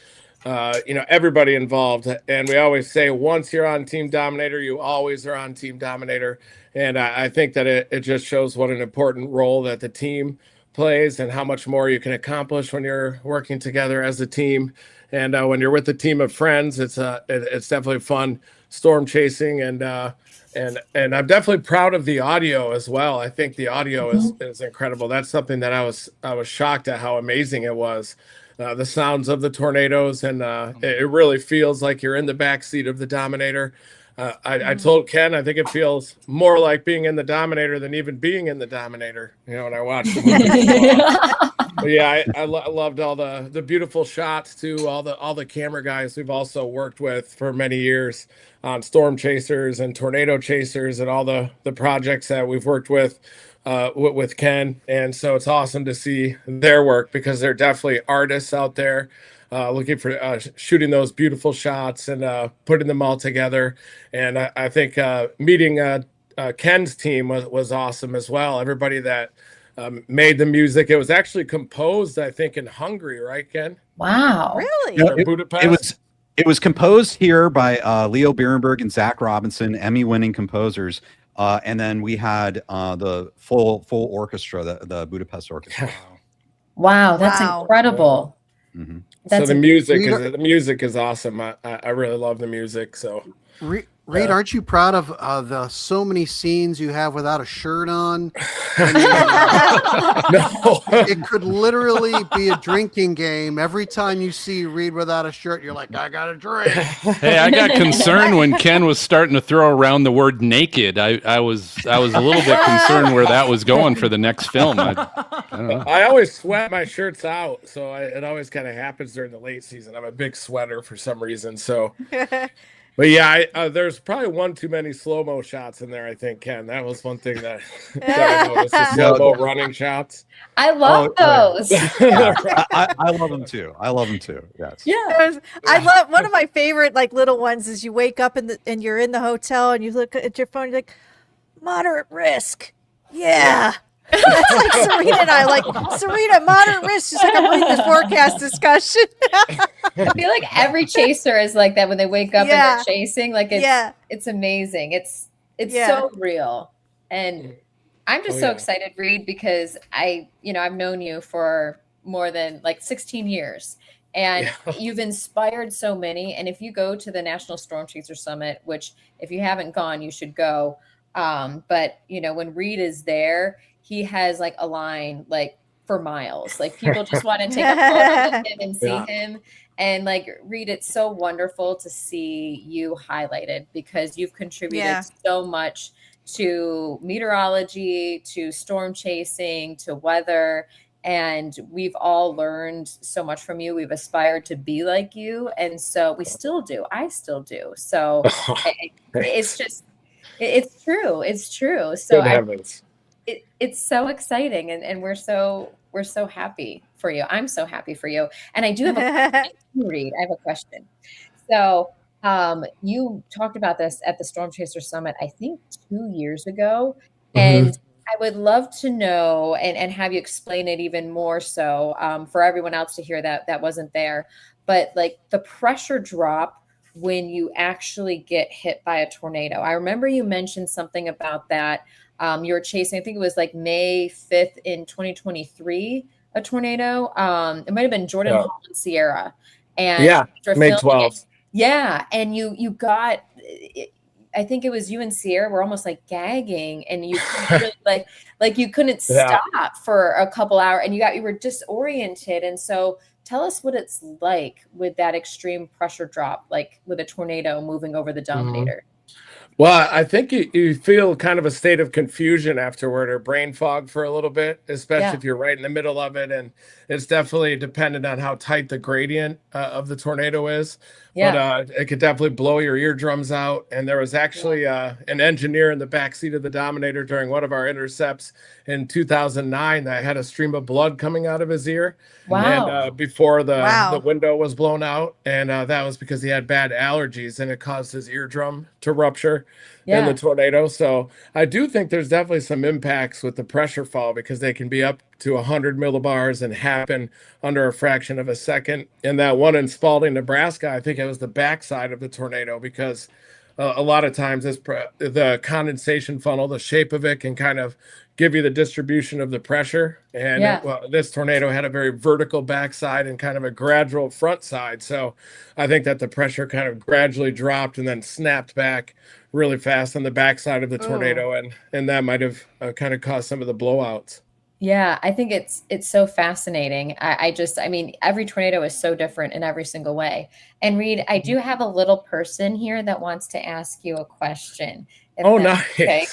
everybody involved. And we always say, once you're on Team Dominator, you always are on Team Dominator. And I think that it just shows what an important role that the team plays and how much more you can accomplish when you're working together as a team. And when you're with a team of friends, it's definitely fun storm chasing. And I'm definitely proud of the audio as well. I think the audio is incredible. That's something that I was shocked at how amazing it was. The sounds of the tornadoes, and it really feels like you're in the back seat of the Dominator. I told Ken, I think it feels more like being in the Dominator than even being in the Dominator. When I watched the movie. But yeah, I loved all the beautiful shots too. All the camera guys we've also worked with for many years on Storm Chasers and Tornado Chasers and all the projects that we've worked with Ken. And so it's awesome to see their work, because they're definitely artists out there looking for shooting those beautiful shots and putting them all together. And I think meeting Ken's team was awesome as well. Everybody that made the music. It was actually composed, I think, in Hungary, right, Ken? Wow. Really? Or Budapest? It was composed here by Leo Bierenberg and Zach Robinson, Emmy-winning composers. And then we had the full orchestra, the Budapest Orchestra. Wow, that's incredible. Mm-hmm. So the music is awesome. I really love the music. So Reed, aren't you proud of the so many scenes you have without a shirt on? No. It could literally be a drinking game. Every time you see Reed without a shirt, you're like, I got a drink. Hey, I got concerned when Ken was starting to throw around the word naked. I was a little bit concerned where that was going for the next film. I don't know. I always sweat my shirts out, so it always kind of happens during the late season. I'm a big sweater for some reason, so. But yeah, there's probably one too many slow-mo shots in there, I think, Ken. That was one thing that I noticed, the slow-mo running shots. I love those. Yeah. I love them too. Yes. Yeah. I love one of my favorite little ones is you wake up and you're in the hotel and you look at your phone, you're like, moderate risk. Yeah. That's like Serena and I, Serena, moderate risk. She's like, I'm reading this forecast discussion. I feel like every chaser is like that when they wake up and they're chasing. It's amazing. It's so real. And I'm just so excited, Reed, because I've known you for more than 16 years. And you've inspired so many. And if you go to the National Storm Chaser Summit, which if you haven't gone, you should go. But when Reed is there, he has a line for miles. People just want to take a photo with him and see him. And Reed, it's so wonderful to see you highlighted, because you've contributed so much to meteorology, to storm chasing, to weather. And we've all learned so much from you. We've aspired to be like you. And so we still do. I still do. So it's just, it's true. It's true. So it's so exciting, and we're so happy for you. I'm so happy for you. And I do have a question, Reed. I have a question. So you talked about this at the Storm Chaser Summit, I think 2 years ago. And I would love to know and have you explain it even more so for everyone else to hear that wasn't there. But the pressure drop when you actually get hit by a tornado. I remember you mentioned something about that. You were chasing, I think it was May 5th in 2023, a tornado. It might have been Jordan Holland Sierra. And May 12th. Yeah. And you got, I think it was you and Sierra were almost gagging, and you couldn't really, you couldn't stop for a couple hours, and you were disoriented. And so tell us what it's like with that extreme pressure drop, with a tornado moving over the Dominator. Well, I think you feel kind of a state of confusion afterward, or brain fog for a little bit, especially if you're right in the middle of it. And it's definitely dependent on how tight the gradient of the tornado is. But it could definitely blow your eardrums out. And there was actually an engineer in the backseat of the Dominator during one of our intercepts in 2009 that had a stream of blood coming out of his ear. Wow. And before the window was blown out. And that was because he had bad allergies, and it caused his eardrum to rupture in the tornado. So I do think there's definitely some impacts with the pressure fall because they can be up to 100 millibars and happen under a fraction of a second. And that one in Spalding, Nebraska, I think it was the backside of the tornado because a lot of times the condensation funnel, the shape of it can kind of give you the distribution of the pressure. And this tornado had a very vertical backside and kind of a gradual front side. So I think that the pressure kind of gradually dropped and then snapped back really fast on the backside of the tornado. And that might have kind of caused some of the blowouts. Yeah, I think it's so fascinating. I mean, every tornado is so different in every single way. And Reed, I do have a little person here that wants to ask you a question. Oh, nice. Okay,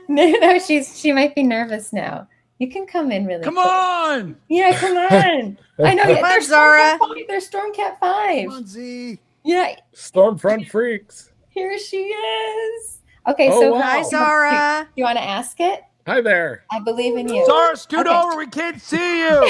no, she might be nervous now. You can come in really Come quick. on! Yeah, come on. I know. Come on, Zara. They're Stormcat 5. Come on, Z. Yeah, Stormfront Freaks. here she is. Okay, Oh, so wow. Hi, Zara. Do you want to ask it? Hi there. I believe in you. Zara, scoot Okay. over. We can't see you.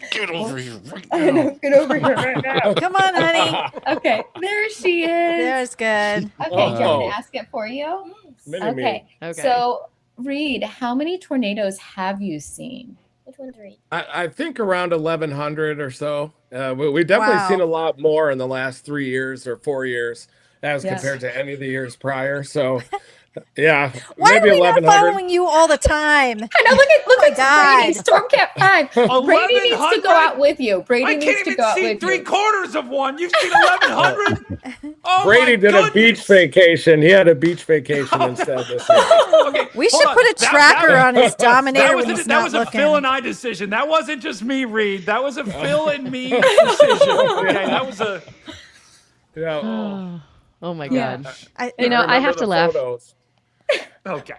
Get over here right I know, get over here right now. Come on, honey. Okay, there she is. There's good. Okay, do you want me Oh. to ask it for you? Mini-me. Okay. So, Reed, how many tornadoes have you seen? Which one's Reed? I think around 1,100 or so. We've definitely Wow. seen a lot more in the last 3 years or 4 years as Yes. compared to any of the years prior. So, yeah, Why maybe are we not 1,100. following you all the time? I know. Look at Brady, Stormcat 5. Brady needs to 1,100? go out with you. Brady I needs can't to even go out see with you. 3/4 of one. You've seen 1,100? Oh, Brady my did goodness. a beach vacation. He had a beach vacation instead this year. Okay, We hold should on. put a tracker on his Dominator That when was, he's that not was a looking. Phil and I decision. That wasn't just me, Reed. That was a Phil and me decision. Okay, that was a. Yeah. Oh my Yeah. god. I I have to laugh. Okay.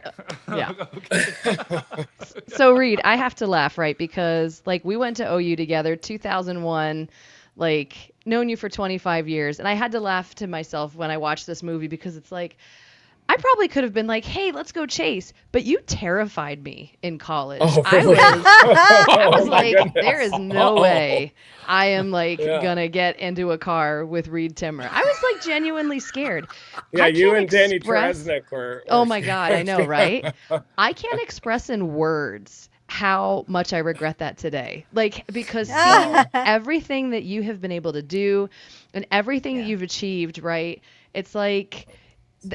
Yeah. Okay. So Reed, I have to laugh, right? Because like we went to OU together, 2001, like known you for 25 years, and I had to laugh to myself when I watched this movie because it's like I probably could have been like, "Hey, let's go chase," but you terrified me in college. Oh, I really? I was Oh, my like, goodness. there is no Oh. way I am like Yeah. gonna get into a car with Reed Timmer. I was like genuinely scared. Yeah, I you can't and Danny express- Tresnick were. Oh my God, I know, right? I can't express in words how much I regret that today. Like, because seeing everything that you have been able to do and everything that you've achieved, right? It's like,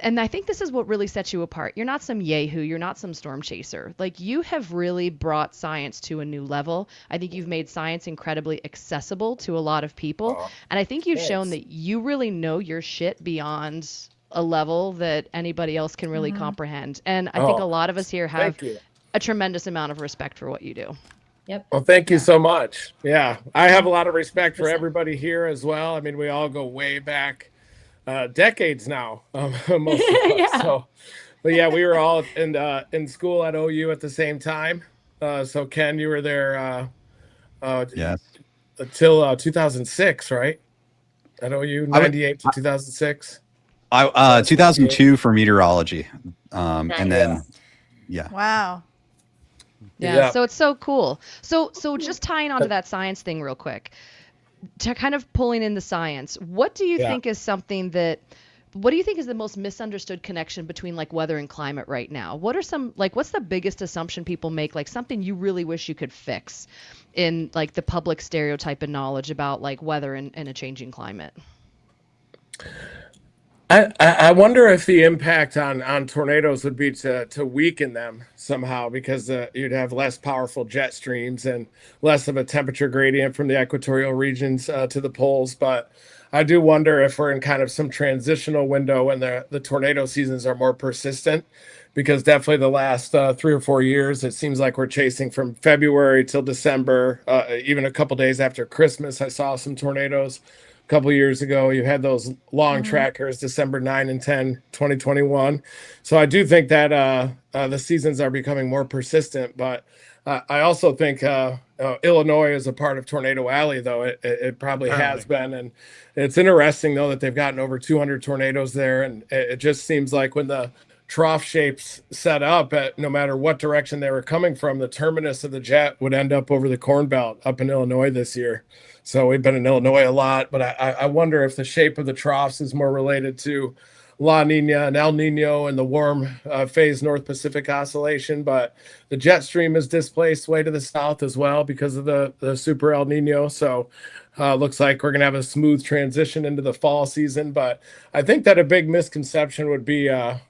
and I think this is what really sets you apart. You're not some yahoo. You're not some storm chaser. Like, you have really brought science to a new level. I think you've made science incredibly accessible to a lot of people. And I think you've shown that you really know your shit beyond a level that anybody else can really comprehend. And I think a lot of us here have Thank you. a tremendous amount of respect for what you do. Yep. Well, thank you so much. Yeah, I have a lot of respect for everybody here as well. I mean, we all go way back, decades now, most of us. Yeah. So, but yeah, we were all in school at OU at the same time. So Ken, you were there Yes. until 2006, right? At OU, 98 to 2006. 2002 for meteorology, and then Wow. Yeah, Yeah. so it's so cool. So just tying onto that science thing real quick, to kind of pulling in the science, what do you think is something that, what do you think is the most misunderstood connection between like weather and climate right now? What are some, like, what's the biggest assumption people make, like something you really wish you could fix in like the public stereotype and knowledge about like weather and a changing climate? I wonder if the impact on tornadoes would be to weaken them somehow, because you'd have less powerful jet streams and less of a temperature gradient from the equatorial regions to the poles. But I do wonder if we're in kind of some transitional window when the tornado seasons are more persistent, because definitely the last 3 or 4 years, it seems like we're chasing from February till December, even a couple days after Christmas. I saw some tornadoes. Couple years ago, you had those long trackers, December 9 and 10, 2021. So I do think that the seasons are becoming more persistent, but I also think Illinois is a part of Tornado Alley, though. It probably has been. And it's interesting, though, that they've gotten over 200 tornadoes there. And it just seems like when the trough shapes set up at no matter what direction they were coming from, the terminus of the jet would end up over the Corn Belt up in Illinois this year. So we've been in Illinois a lot, but I wonder if the shape of the troughs is more related to La Nina and El Nino and the warm phase North Pacific oscillation. But the jet stream is displaced way to the south as well because of the super El Nino. So looks like we're going to have a smooth transition into the fall season. But I think that a big misconception would be, I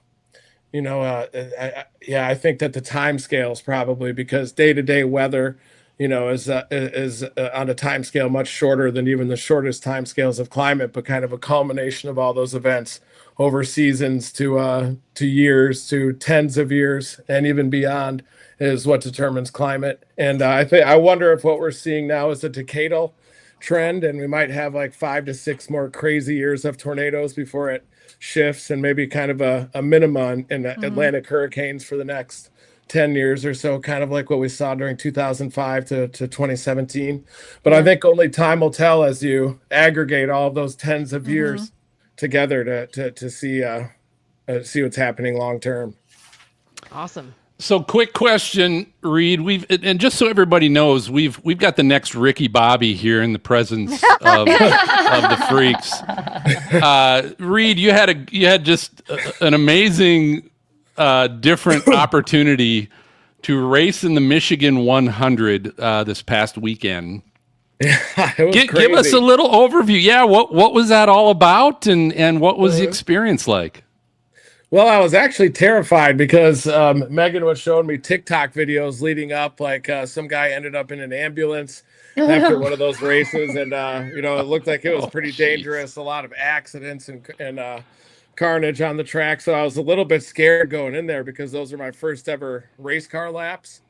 think that the time scales probably, because day-to-day weather, is on a time scale much shorter than even the shortest time scales of climate, but kind of a culmination of all those events over seasons to years, to tens of years, and even beyond is what determines climate. And I wonder if what we're seeing now is a decadal trend, and we might have like 5 to 6 more crazy years of tornadoes before it shifts, and maybe kind of a minimum in Atlantic hurricanes for the next 10 years or so, kind of like what we saw during 2005 to 2017. But I think only time will tell as you aggregate all of those tens of years together to see what's happening long term. Awesome. So, quick question, Reed. And just so everybody knows, we've got the next Ricky Bobby here in the presence of the freaks. Reed, you had just an amazing different opportunity to race in the Michigan 100 this past weekend. Give us a little overview. Yeah, what was that all about, and what was the experience like? Well, I was actually terrified because Megan was showing me TikTok videos leading up, like some guy ended up in an ambulance after one of those races, and it looked like it was pretty dangerous. A lot of accidents and carnage on the track. So I was a little bit scared going in there because those are my first ever race car laps.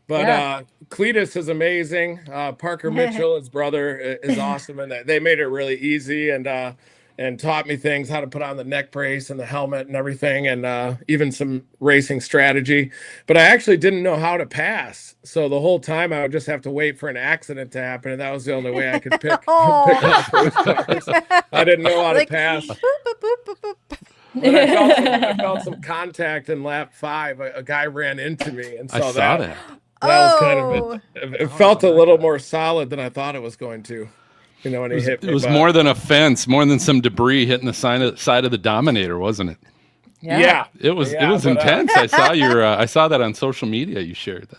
But Cletus is amazing. Parker Mitchell, his brother, is awesome, and they made it really easy and taught me things, how to put on the neck brace and the helmet and everything, and even some racing strategy. But I actually didn't know how to pass. So the whole time I would just have to wait for an accident to happen, and that was the only way I could pick up race cars. I didn't know how to pass. But I felt some contact in lap 5. A guy ran into me, and so that was kind of it felt a little more solid than I thought it was going to. When he hit me. It was more than a fence, more than some debris hitting the side of the Dominator, wasn't it? Yeah. It was intense. I saw that on social media you shared.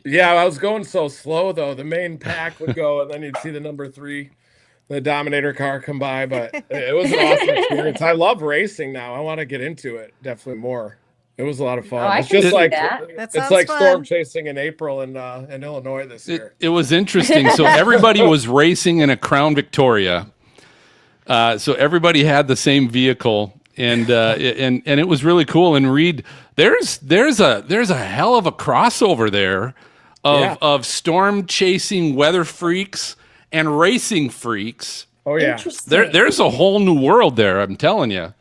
I was going so slow though. The main pack would go, and then you'd see the number 3, the Dominator car, come by. But it was an awesome experience. I love racing now. I want to get into it definitely more. It was a lot of fun. It's just like storm chasing in April in Illinois this year. It was interesting. So everybody was racing in a Crown Victoria. So everybody had the same vehicle, and it was really cool. And Reed, there's a hell of a crossover there of storm chasing weather freaks and racing freaks. Oh yeah, there's a whole new world there. I'm telling you.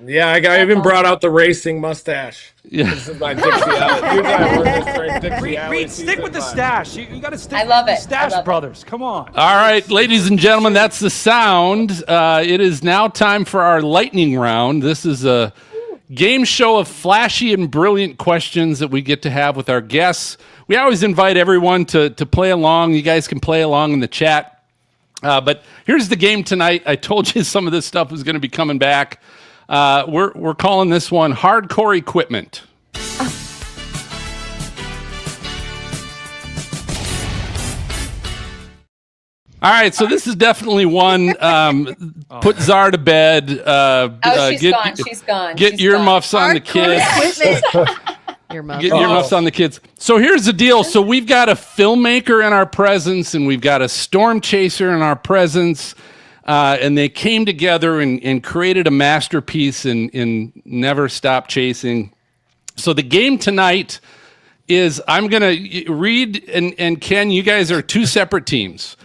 Yeah, I even brought out the racing mustache. Yeah. This is my Dixie Alley. Usually I wear this during Dixie Alley Reed, stick with the stash. You got to stick I love with it. the Stash Brothers. Come on. All right, ladies and gentlemen, that's the sound. It is now time for our lightning round. This is a game show of flashy and brilliant questions that we get to have with our guests. We always invite everyone to play along. You guys can play along in the chat. But here's the game tonight. I told you some of this stuff was going to be coming back. We're calling this one Hardcore Equipment. All right, so this is definitely one. Put Czar to bed. She's gone. Get earmuffs on the kids. Get earmuffs on the kids. So here's the deal. So we've got a filmmaker in our presence, and we've got a storm chaser in our presence. And they came together and created a masterpiece in Never Stop Chasing. So the game tonight is I'm going to Reed and Ken, you guys are 2 separate teams.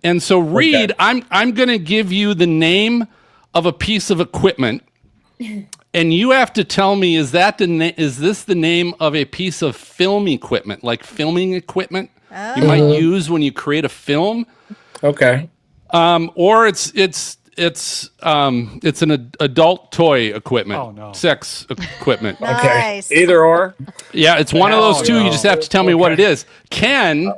And so Reed, okay. I'm going to give you the name of a piece of equipment. And you have to tell me, is this the name of a piece of film equipment, like filming equipment you might use when you create a film? Okay. Or it's It's an adult toy equipment. Oh, no. Sex equipment. Nice. Either or. Yeah, it's one of those two. no. You just have to tell me what it is. Ken,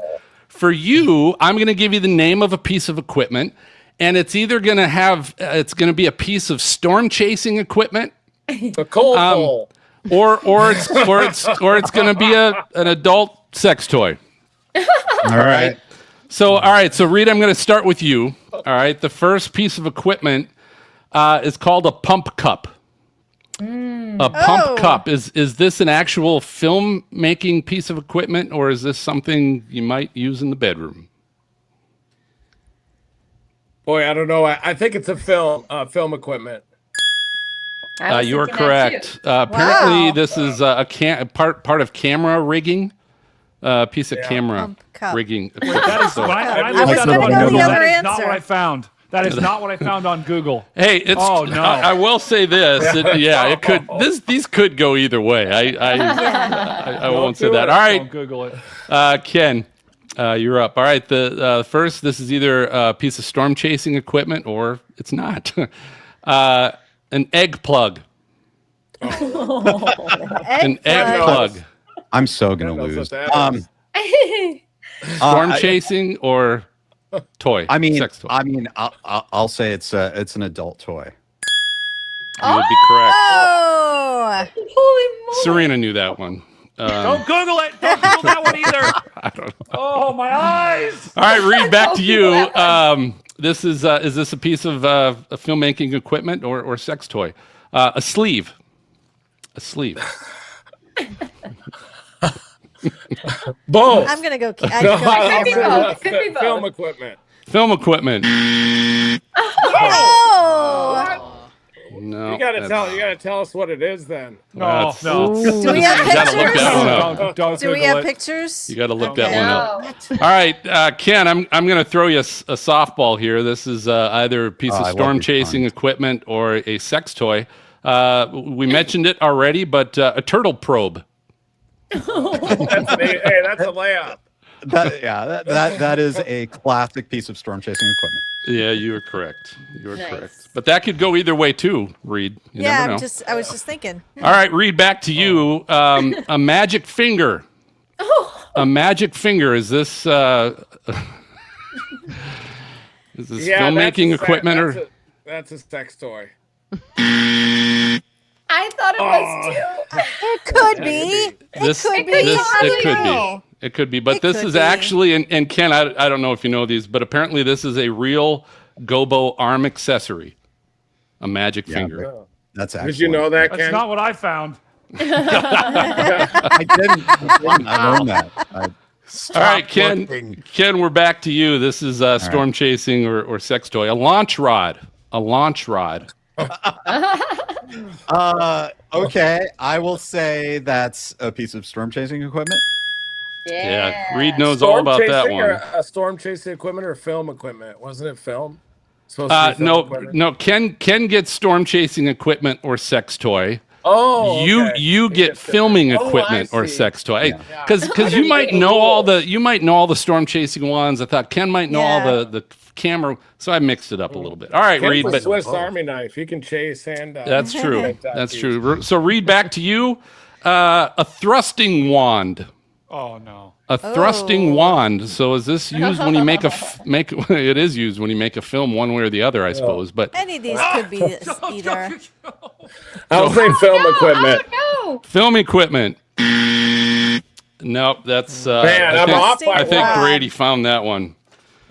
for you, I'm going to give you the name of a piece of equipment, and it's either going to be a piece of storm chasing equipment, The cold pole. or it's going to be an adult sex toy. All right. So Reed, I'm going to start with you. All right, the first piece of equipment is called a pump cup. A pump cup. Is this an actual film making piece of equipment, or is this something you might use in the bedroom? Boy, I don't know. I think it's a film equipment. You are correct. Apparently, this is a part of camera rigging. Piece of camera rigging. That is, when I I was looked gonna that up go on the Google, other that is not answer. what I found. That is not what I found on Google. Hey, it's. Oh, no. I will say this. It could. These could go either way. I won't say that. All right. Don't Google it. Ken, you're up. All right. The first. This is either a piece of storm chasing equipment or it's not. An egg plug. An egg plug. I'm so gonna lose. Storm chasing or toy? Sex toy. I'll say it's an adult toy. You would be correct. Oh, Holy moly. Serena knew that one. Don't Google it. Don't Google that one either. I don't know. Oh, my eyes. All right, Reed, back to you. This is this a piece of filmmaking equipment or sex toy? A sleeve. A sleeve. Both. I'm gonna go. No, camera. Could be both. Film equipment. Film equipment. Oh, No. You gotta tell us what it is then. No. do we have You gotta look pictures? that one up. Don't Do we Google have it. pictures? You got to look that one up. No. All right, Ken, I'm going to throw you a softball here. This is either a piece I of love storm these chasing puns. equipment or a sex toy. We mentioned it already, but a turtle probe. That's a layup. That is a classic piece of storm chasing equipment. Yeah, you are correct. You are Nice. correct. But that could go either way too, Reed. You Yeah, never know. I was just thinking. All right, Reed, back to you. A magic finger. A magic finger. Is this filmmaking equipment That's a sex toy. I thought it was too. It could be. It could be. But It this could is be. actually, and Ken, I don't know if you know these, but apparently this is a real gobo arm accessory. A magic finger. That's actually. Did you know that, Ken? That's not what I found. I didn't. I learned that. All right, Ken. Ken, we're back to you. This is storm chasing or sex toy. A launch rod. A launch rod. Okay, I will say that's a piece of storm chasing equipment. Yeah, Reed knows all about that one. A storm chasing equipment or film equipment? Wasn't it film? Supposed to be film equipment? No. Ken gets storm chasing equipment or sex toy. Oh, okay. You get filming equipment or sex toy. Because you might know all the storm chasing ones. I thought Ken might know all the camera, so I mixed it up a little bit. All right, Ken's Reed, a but Swiss Army knife. You can chase and that's true. That's true. So Reed, back to you. A thrusting wand. Oh no. A thrusting wand. So is this used when you make it is used when you make a film one way or the other, I suppose. But Any of these could be this either. I was saying film equipment. No. film equipment. Nope, that's Man, I'm off by I think one. Brady found that one.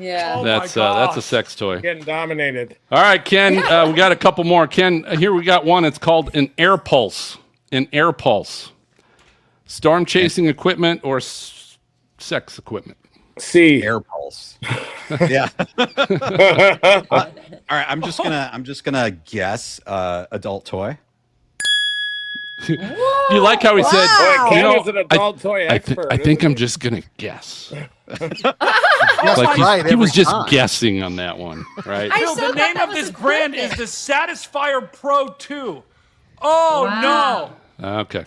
Yeah. Oh That's my that's a gosh. sex toy. Getting dominated. All right, Ken, we got a couple more. Ken, here we got one. It's called an air pulse. An air pulse. Storm chasing equipment or sex equipment. C. Air pulse. Yeah. All right, I'm just gonna guess adult toy. You like how he said, Wow. Ken you know, is an adult toy expert. I think I'm just gonna guess. That's Like right, he was every just time. guessing on that one, right? Phil, the name of this brand is the Satisfyer Pro 2. Oh Okay.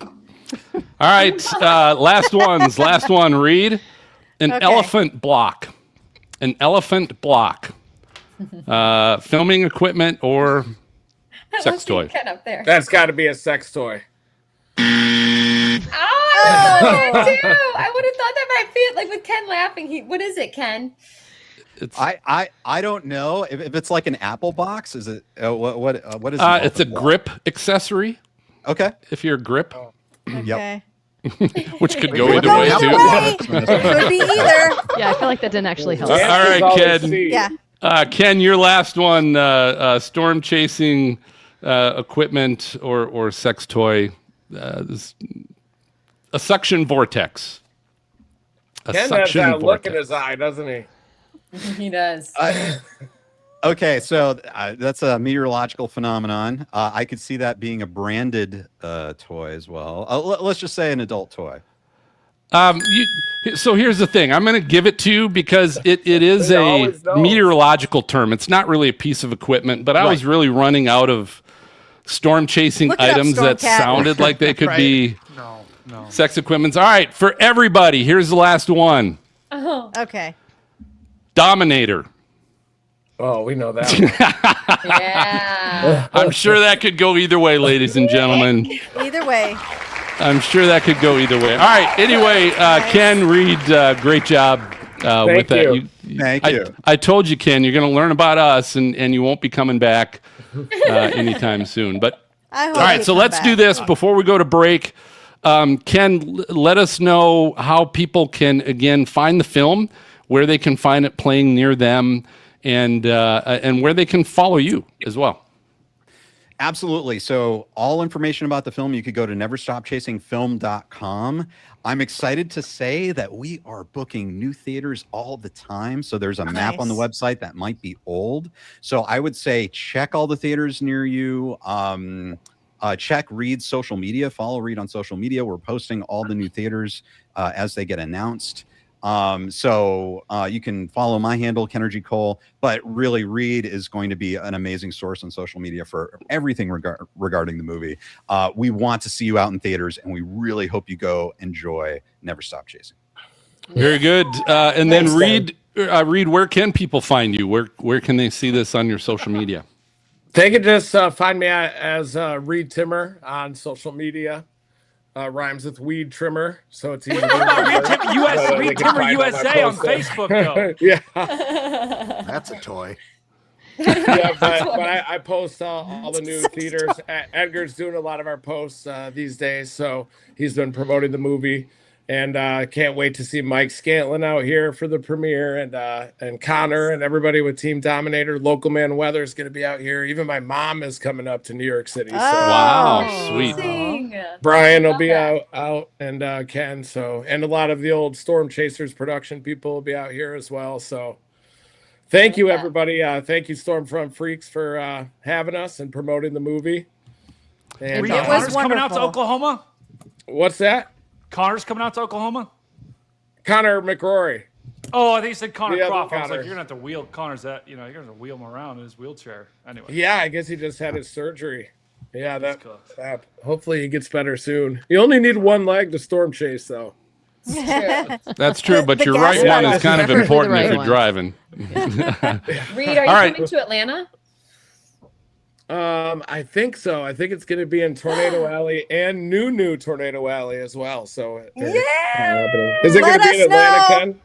All right. Last one. Read an Okay. elephant block. An elephant block. filming equipment or I sex love seeing toy? Ken up there. That's got to be a sex toy. Oh, I would too. I would have thought that might fit. Like with Ken laughing. What is it, Ken? I don't know if it's like an Apple box. Is it what is it's a grip accessory. Okay, if you're a grip. Okay. Which could go either way too. Could be either. Yeah, I feel like that didn't actually help. All right, Ken. Yeah. Ken, your last one: storm chasing equipment or sex toy. A suction vortex. Ken has that look in his eye, doesn't he? He does. Okay, so that's a meteorological phenomenon. I could see that being a branded toy as well. Let's just say an adult toy. So here's the thing. I'm going to give it to you because it is a meteorological term. It's not really a piece of equipment, but I was really running out of storm chasing items that sounded like they could be sex equipments. All right, for everybody, here's the last one. Oh. Okay. Dominator. Oh, we know that one. Yeah. I'm sure that could go either way, ladies and gentlemen. Either way. I'm sure that could go either way. All right. Anyway, Ken Reed, great job with that. Thank you. I told you, Ken, you're going to learn about us, and you won't be coming back anytime soon. But I hope all right, you so come let's back. do this before we go to break. Ken, let us know how people can again find the film, where they can find it playing near them, and where they can follow you as well. Absolutely. So all information about the film, you could go to neverstopchasingfilm.com. I'm excited to say that we are booking new theaters all the time. So there's a map on the website that might be old. So I would say check all the theaters near you. Check Reed's social media. Follow Reed on social media. We're posting all the new theaters as they get announced. So you can follow my handle, Kennergy Cole, but really Reed is going to be an amazing source on social media for everything regarding the movie. We want to see you out in theaters, and we really hope you go enjoy Never Stop Chasing. Very good. And then Reed, where can people find you? Where can they see this on your social media? They can just find me as Reed Timmer on social media. Rhymes with weed trimmer, so it's easy. Reed Timmer USA on Facebook, though. Yeah, that's a toy. Yeah, but I post all the new theaters. Edgar's doing a lot of our posts these days, so he's been promoting the movie, and can't wait to see Mike Scantlin out here for the premiere, and Connor and everybody with Team Dominator. Local Man Weather is going to be out here. Even my mom is coming up to New York City. So. Wow, sweet. Brian will be out, and Ken. So, and a lot of the old Storm Chasers production people will be out here as well. So, thank you, everybody. Thank you, Stormfront Freaks, for having us and promoting the movie. And Connor's coming out to Oklahoma. What's that? Connor's coming out to Oklahoma. Connor McRory. Oh, I think you said Connor The other Croft. I was like, Connor. you're gonna have to wheel Connor's that. You're gonna have to wheel him around in his wheelchair. Anyway. Yeah, I guess he just had his surgery. Yeah, that hopefully he gets better soon. You only need one leg to storm chase, though. That's true, but your right one is kind of important if you're driving. Reed, are you coming to Atlanta? I think so. I think it's going to be in Tornado Alley and new Tornado Alley as well. So is it going to be in Atlanta, Ken?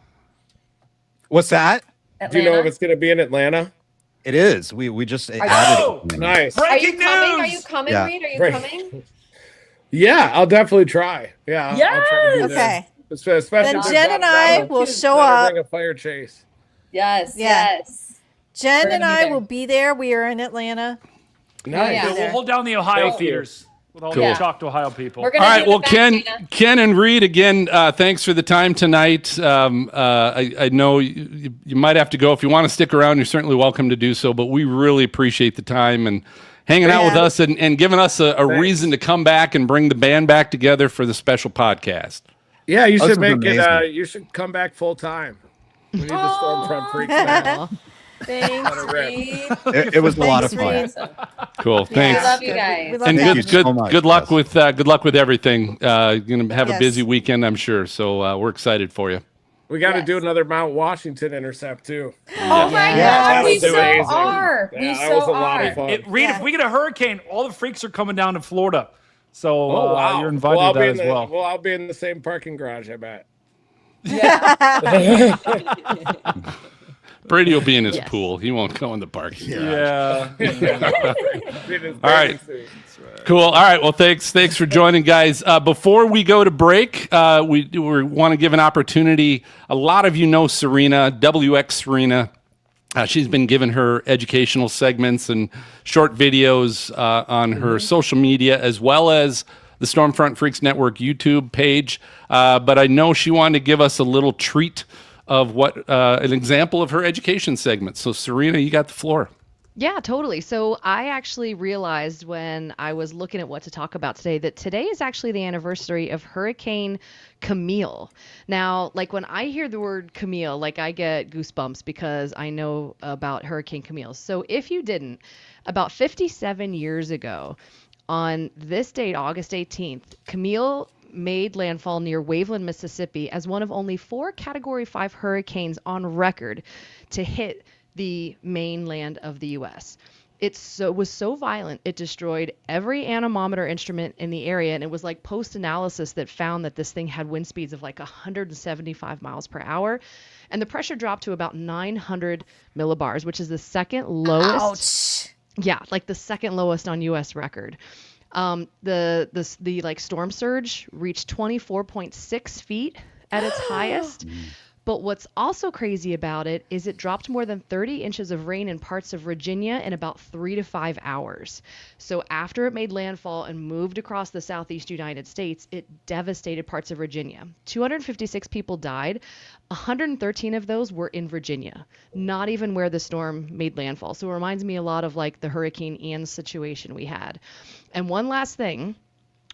What's that? Do you know if it's going to be in Atlanta? It is. We just added it. Nice. Breaking news! Are you coming, Yeah. Reed? Are you Right. coming? Yeah, I'll definitely try. Yeah. I'll try to be there. Okay. Especially Then if Jen and I will show better up. bring a fire chase. Yes. Yeah. Yes. Jen We're and gonna be I there. will be there. We are in Atlanta. Nice. Yeah, we'll hold down the Ohio Thank you. theaters with all Cool. the Chalk to Ohio people. We're All gonna right, do the well, back, Ken and Reed, again, thanks for the time tonight. I know you might have to go. If you want to stick around, you're certainly welcome to do so, but we really appreciate the time and hanging out with us and giving us a reason to come back and bring the band back together for the special podcast. Yeah, you This should was make it. amazing. You should come back full time. We need the Stormfront Freaks back. Thanks, Reed. It was a lot of Thanks, fun. Cool, thanks. We love you guys. We love And that. you so much. good luck with everything. You're gonna have a Yes. busy weekend, I'm sure. So we're excited for you. We got to do another Mount Washington intercept too. Oh my God, we so are. Yeah, We that so was a lot are. of fun. Reed, if we get a hurricane, all the freaks are coming down to Florida. So Oh wow! you're invited I'll to be that in as well. Well, I'll be in the same parking garage, I bet. Brady will be in his pool. He won't go in the parking garage. All right. Cool. All right. Well, thanks for joining, guys. Before we go to break, we want to give an opportunity. A lot of you know Serena, WX Serena. She's been given her educational segments and short videos on her social media, as well as the Stormfront Freaks Network YouTube page. But I know she wanted to give us a little treat of what an example of her education segment. So, Serena, you got the floor. Yeah, totally. So I actually realized when I was looking at what to talk about today that today is actually the anniversary of Hurricane Camille. Now, like when I hear the word Camille, like I get goosebumps because I know about Hurricane Camille. So if you didn't, about 57 years ago, on this date, August 18th, Camille made landfall near Waveland, Mississippi as one of only 4 Category 5 hurricanes on record to hit the mainland of the U.S. It was so violent, it destroyed every anemometer instrument in the area, and it was like post-analysis that found that this thing had wind speeds of like 175 miles per hour, and the pressure dropped to about 900 millibars, which is the second lowest. Ouch. Yeah, like the second lowest on U.S. record. The like storm surge reached 24.6 feet at its highest. But what's also crazy about it is it dropped more than 30 inches of rain in parts of Virginia in about 3 to 5 hours. So after it made landfall and moved across the southeast United States, it devastated parts of Virginia. 256 people died. 113 of those were in Virginia, not even where the storm made landfall. So it reminds me a lot of like the Hurricane Ian situation we had. And one last thing.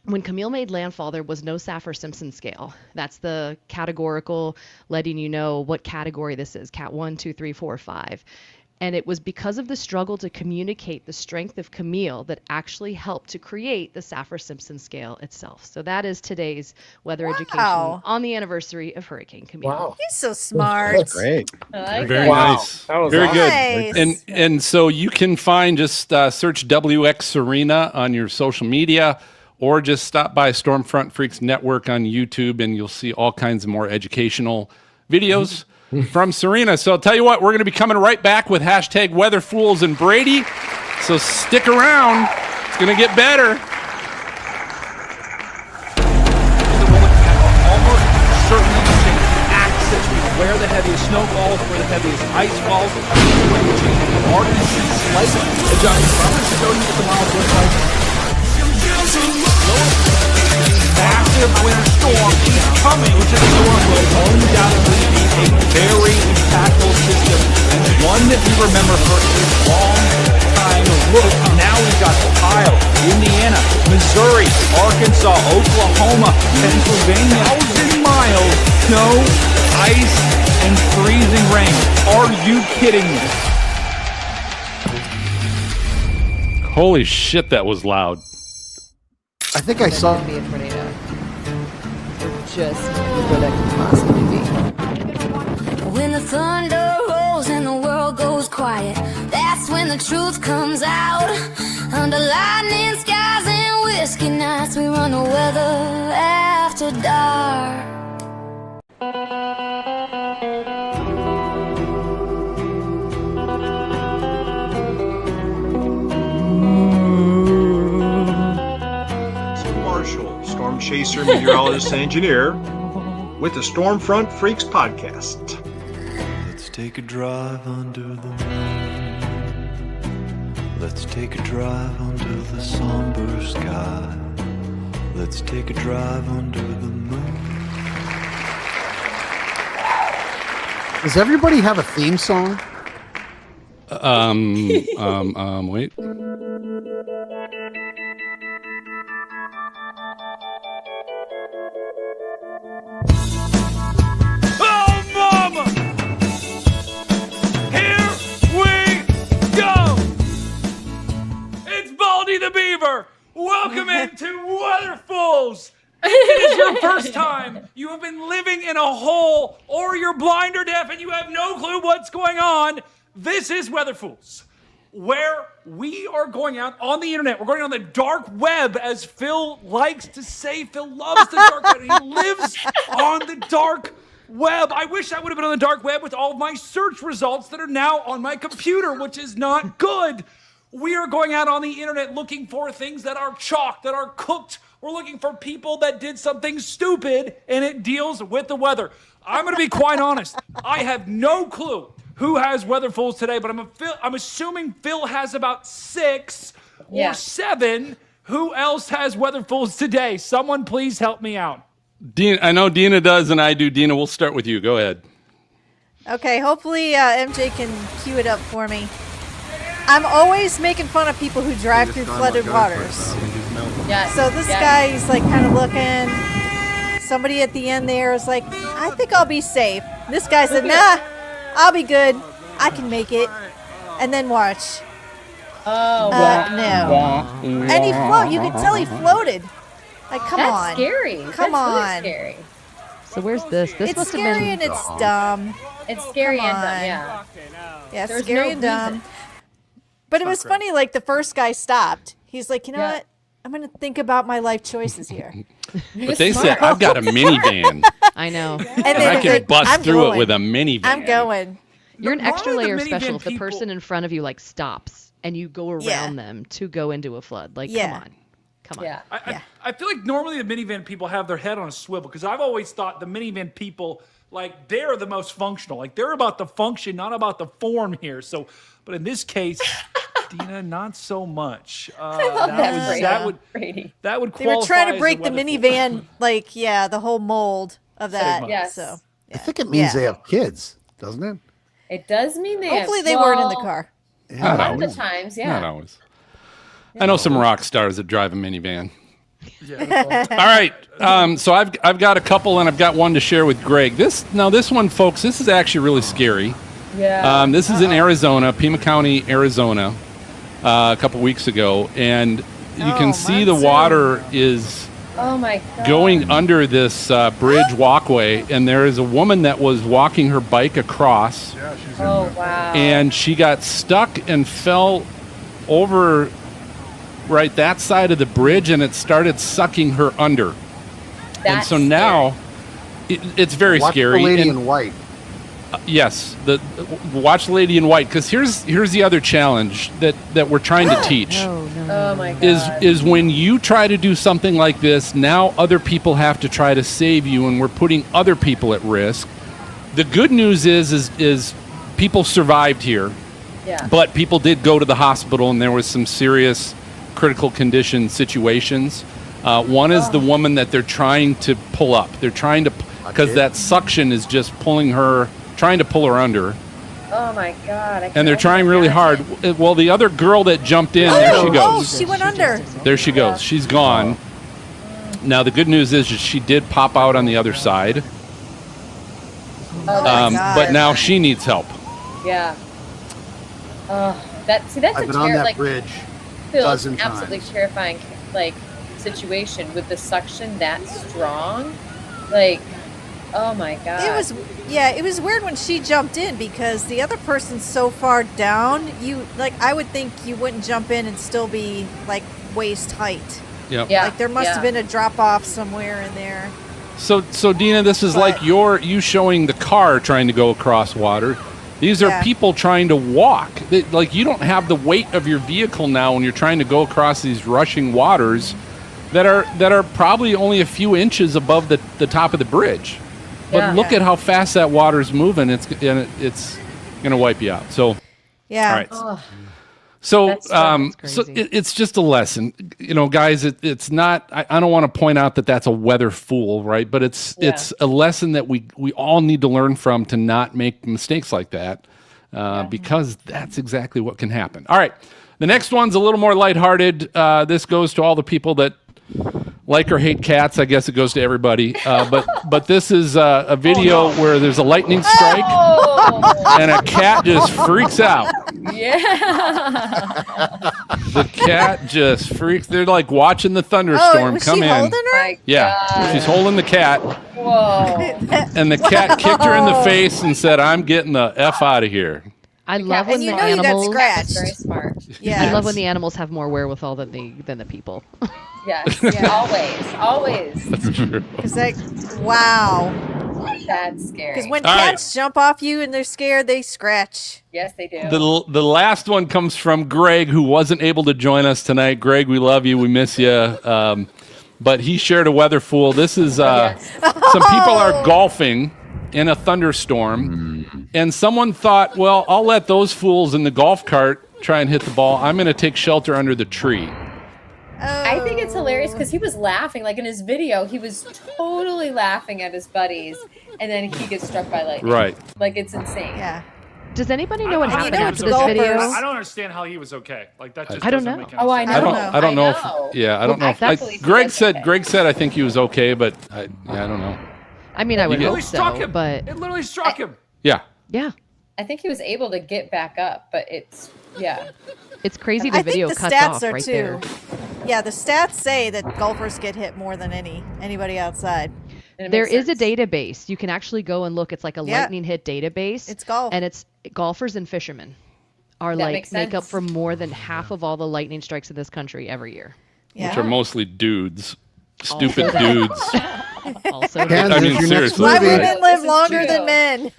When Camille made landfall, there was no Saffir-Simpson scale. That's the categorical letting you know what category this is, Cat 1, 2, 3, 4, 5. And it was because of the struggle to communicate the strength of Camille that actually helped to create the Saffir-Simpson scale itself. So that is today's weather education on the anniversary of Hurricane Camille. Wow. He's so smart. That's great. I like Very that. nice. That was Very awesome. good. And so you can find, just search WX Serena on your social media, or just stop by Stormfront Freaks Network on YouTube, and you'll see all kinds of more educational videos from Serena. So I'll tell you what, we're going to be coming right back with hashtag Weather Fools and Brady. So stick around. It's going to get better. Almost certainly change the axis. Where the heaviest snow falls, where the heaviest ice falls. When you change the hardness and slight adjustments. I'm going to show you what the models look like. Massive winter storm is coming, which is will undoubtedly be a very impactful system, and one that we remember for a long time. Look, now we've got Ohio, Indiana, Missouri, Arkansas, Oklahoma, Pennsylvania, 1,000 miles, snow, ice, and freezing rain. Are you kidding me? Holy shit, that was loud. I think I saw. Be a tornado. Or just what that could possibly be. When the thunder rolls and the world goes quiet, that's when the truth comes out. Under lightning skies and whiskey nights, we run the weather after dark. Storm chaser, meteorologist, and engineer with the Stormfront Freaks podcast. Let's take a drive under the moon. Let's take a drive under the somber sky. Let's take a drive under the moon. Does everybody have a theme song? Wait. Oh, mama! Here we go! It's Baldy the Beaver! Welcome into Weather Fools It is your first time. You have been living in a hole, or you're blind or deaf and you have no clue what's going on. This is Weather Fools, where we are going out on the internet. We're going on the dark web, as Phil likes to say. Phil loves the dark web. He lives on the dark web. I wish I would have been on the dark web with all of my search results that are now on my computer, which is not good. We are going out on the internet looking for things that are chalk, that are cooked. We're looking for people that did something stupid, and it deals with the weather. I'm going to be quite honest. I have no clue who has Weather Fools today, but I'm assuming Phil has about 6 or 7. Who else has Weather Fools today? Someone please help me out. Dina, I know Dina does, and I do. Dina, we'll start with you. Go ahead. Okay, hopefully MJ can cue it up for me. I'm always making fun of people who drive through flooded waters. Yeah. So this guy's like kind of looking. Somebody at the end there is like, I think I'll be safe. This guy said, nah, I'll be good. I can make it. And then watch. Oh, no. And he floated. You can tell he floated. Like, come on. That's scary. Come That's on. really scary. So where's this? This It's must have scary been. and it's dumb. It's scary Come and dumb, on. yeah. Yeah, There's scary no and dumb. reason. But it was funny, like, the first guy stopped. He's like, you know Yeah. what? I'm going to think about my life choices here. But they said, I've got a minivan. I know. And And then I he's can like, bust I'm through going. it with a minivan. I'm going. You're an extra Normally the layer special minivan if the person in front of you like stops and you go around Yeah. them to go into a flood. Like, Yeah. come on. Come on. Yeah. I feel like normally the minivan people have their head on a swivel, because I've always thought the minivan people, like, they're the most functional. Like, they're about the function, not about the form here. So, but in this case, Dina, not so much. I love that, Brady. That would They qualify were trying to as a break the weather fool. minivan, like, the whole mold of that. much. Yes. So, I think it means Yeah. they have kids, doesn't it? It does mean they hopefully have, they weren't in the well, car. A lot of the always. times, yeah. Not always. I know some rock stars that drive a minivan. All right. So I've got a couple, and I've got one to share with Greg. This one, folks, this is actually really scary. Yeah. This is in Arizona, Pima County, Arizona, a couple weeks ago, and you can see the water is Oh my God. going under this bridge walkway, and there is a woman that was walking her bike across, Oh wow. and she got stuck and fell over right that side of the bridge, and it started sucking her under. And That's so now it's very Watch scary. the lady And- in white. yes, watch the lady in white, because here's the other challenge that we're trying to teach. Oh my God. Is when you try to do something like this, now other people have to try to save you, and we're putting other people at risk. The good news is people survived here, Yeah. but people did go to the hospital, and there was some serious critical condition situations. One is the woman that they're trying to pull up. They're trying to, because that suction is just trying to pull her under. Oh my God. And they're trying really hard. Well, the other girl that jumped in, there she Oh, goes. she went under. There she goes. She's gone. Now, the good news is she did pop out on the other side. Oh my God. But now she needs help. Yeah. That's I've a been on that like bridge Phil, dozen it's an absolutely times. terrifying like situation with the suction that strong. Like, oh my God. It was weird when she jumped in, because the other person's so far down. I would think you wouldn't jump in and still be like waist height. Yep. Yeah. Like there must have been a drop off somewhere in there. So Dina, this is like you showing the car trying to go across water. These are people trying to walk. Like, you don't have the weight of your vehicle now when you're trying to go across these rushing waters that are probably only a few inches above the top of the bridge. But look at how fast that water's moving. It's going to wipe you out. So Yeah. all right. Oh, So, That's so it's just a lesson, guys. It's not. I don't want to point out that that's a weather fool, right? But it's a lesson that we all need to learn from, to not make mistakes like that, because that's exactly what can happen. All right, the next one's a little more lighthearted. This goes to all the people that like or hate cats. I guess it goes to everybody. But this is a video where there's a lightning strike and a cat just freaks out. Yeah. The cat just freaks. They're like watching the thunderstorm was come she in. holding her? Yeah, she's holding the cat. Whoa. And the cat kicked her in the face and said, "I'm getting the F out of here." I love when And you the know you got animals. scratched. Very smart. I love when the animals have more wherewithal than the people. Yes. Always. That's true. Because wow. That's scary. Because when All right. cats jump off you and they're scared, they scratch. Yes, they do. The last one comes from Greg, who wasn't able to join us tonight. Greg, we love you. We miss you. But he shared a weather fool. This is some people are golfing in a thunderstorm, and someone thought, well, I'll let those fools in the golf cart try and hit the ball. I'm going to take shelter under the tree. I think it's hilarious because he was laughing. Like in his video, he was totally laughing at his buddies, and then he gets struck by lightning. Right. Like it's insane. Yeah. Does anybody know what happened I after this video? I don't understand how he was okay. Like that just I don't doesn't know. make any sense. I don't know. I don't know. Greg said I think he was okay, but I don't know. I mean, I would You hope get- so, but It literally struck him. Yeah. yeah, I think he was able to get back up, but it's it's crazy. I The video think the cuts stats off are right too. there. Yeah, the stats say that golfers get hit more than anybody outside. There is a database. You can actually go and look. It's like a lightning hit database. It's golf. And it's golfers and fishermen are That like makes make up sense. for more than half of all the lightning strikes in this country every year. Which are mostly dudes. Also Stupid that. dudes. Also Ken, I there's mean, your next seriously. Why movie. women live longer true. than men?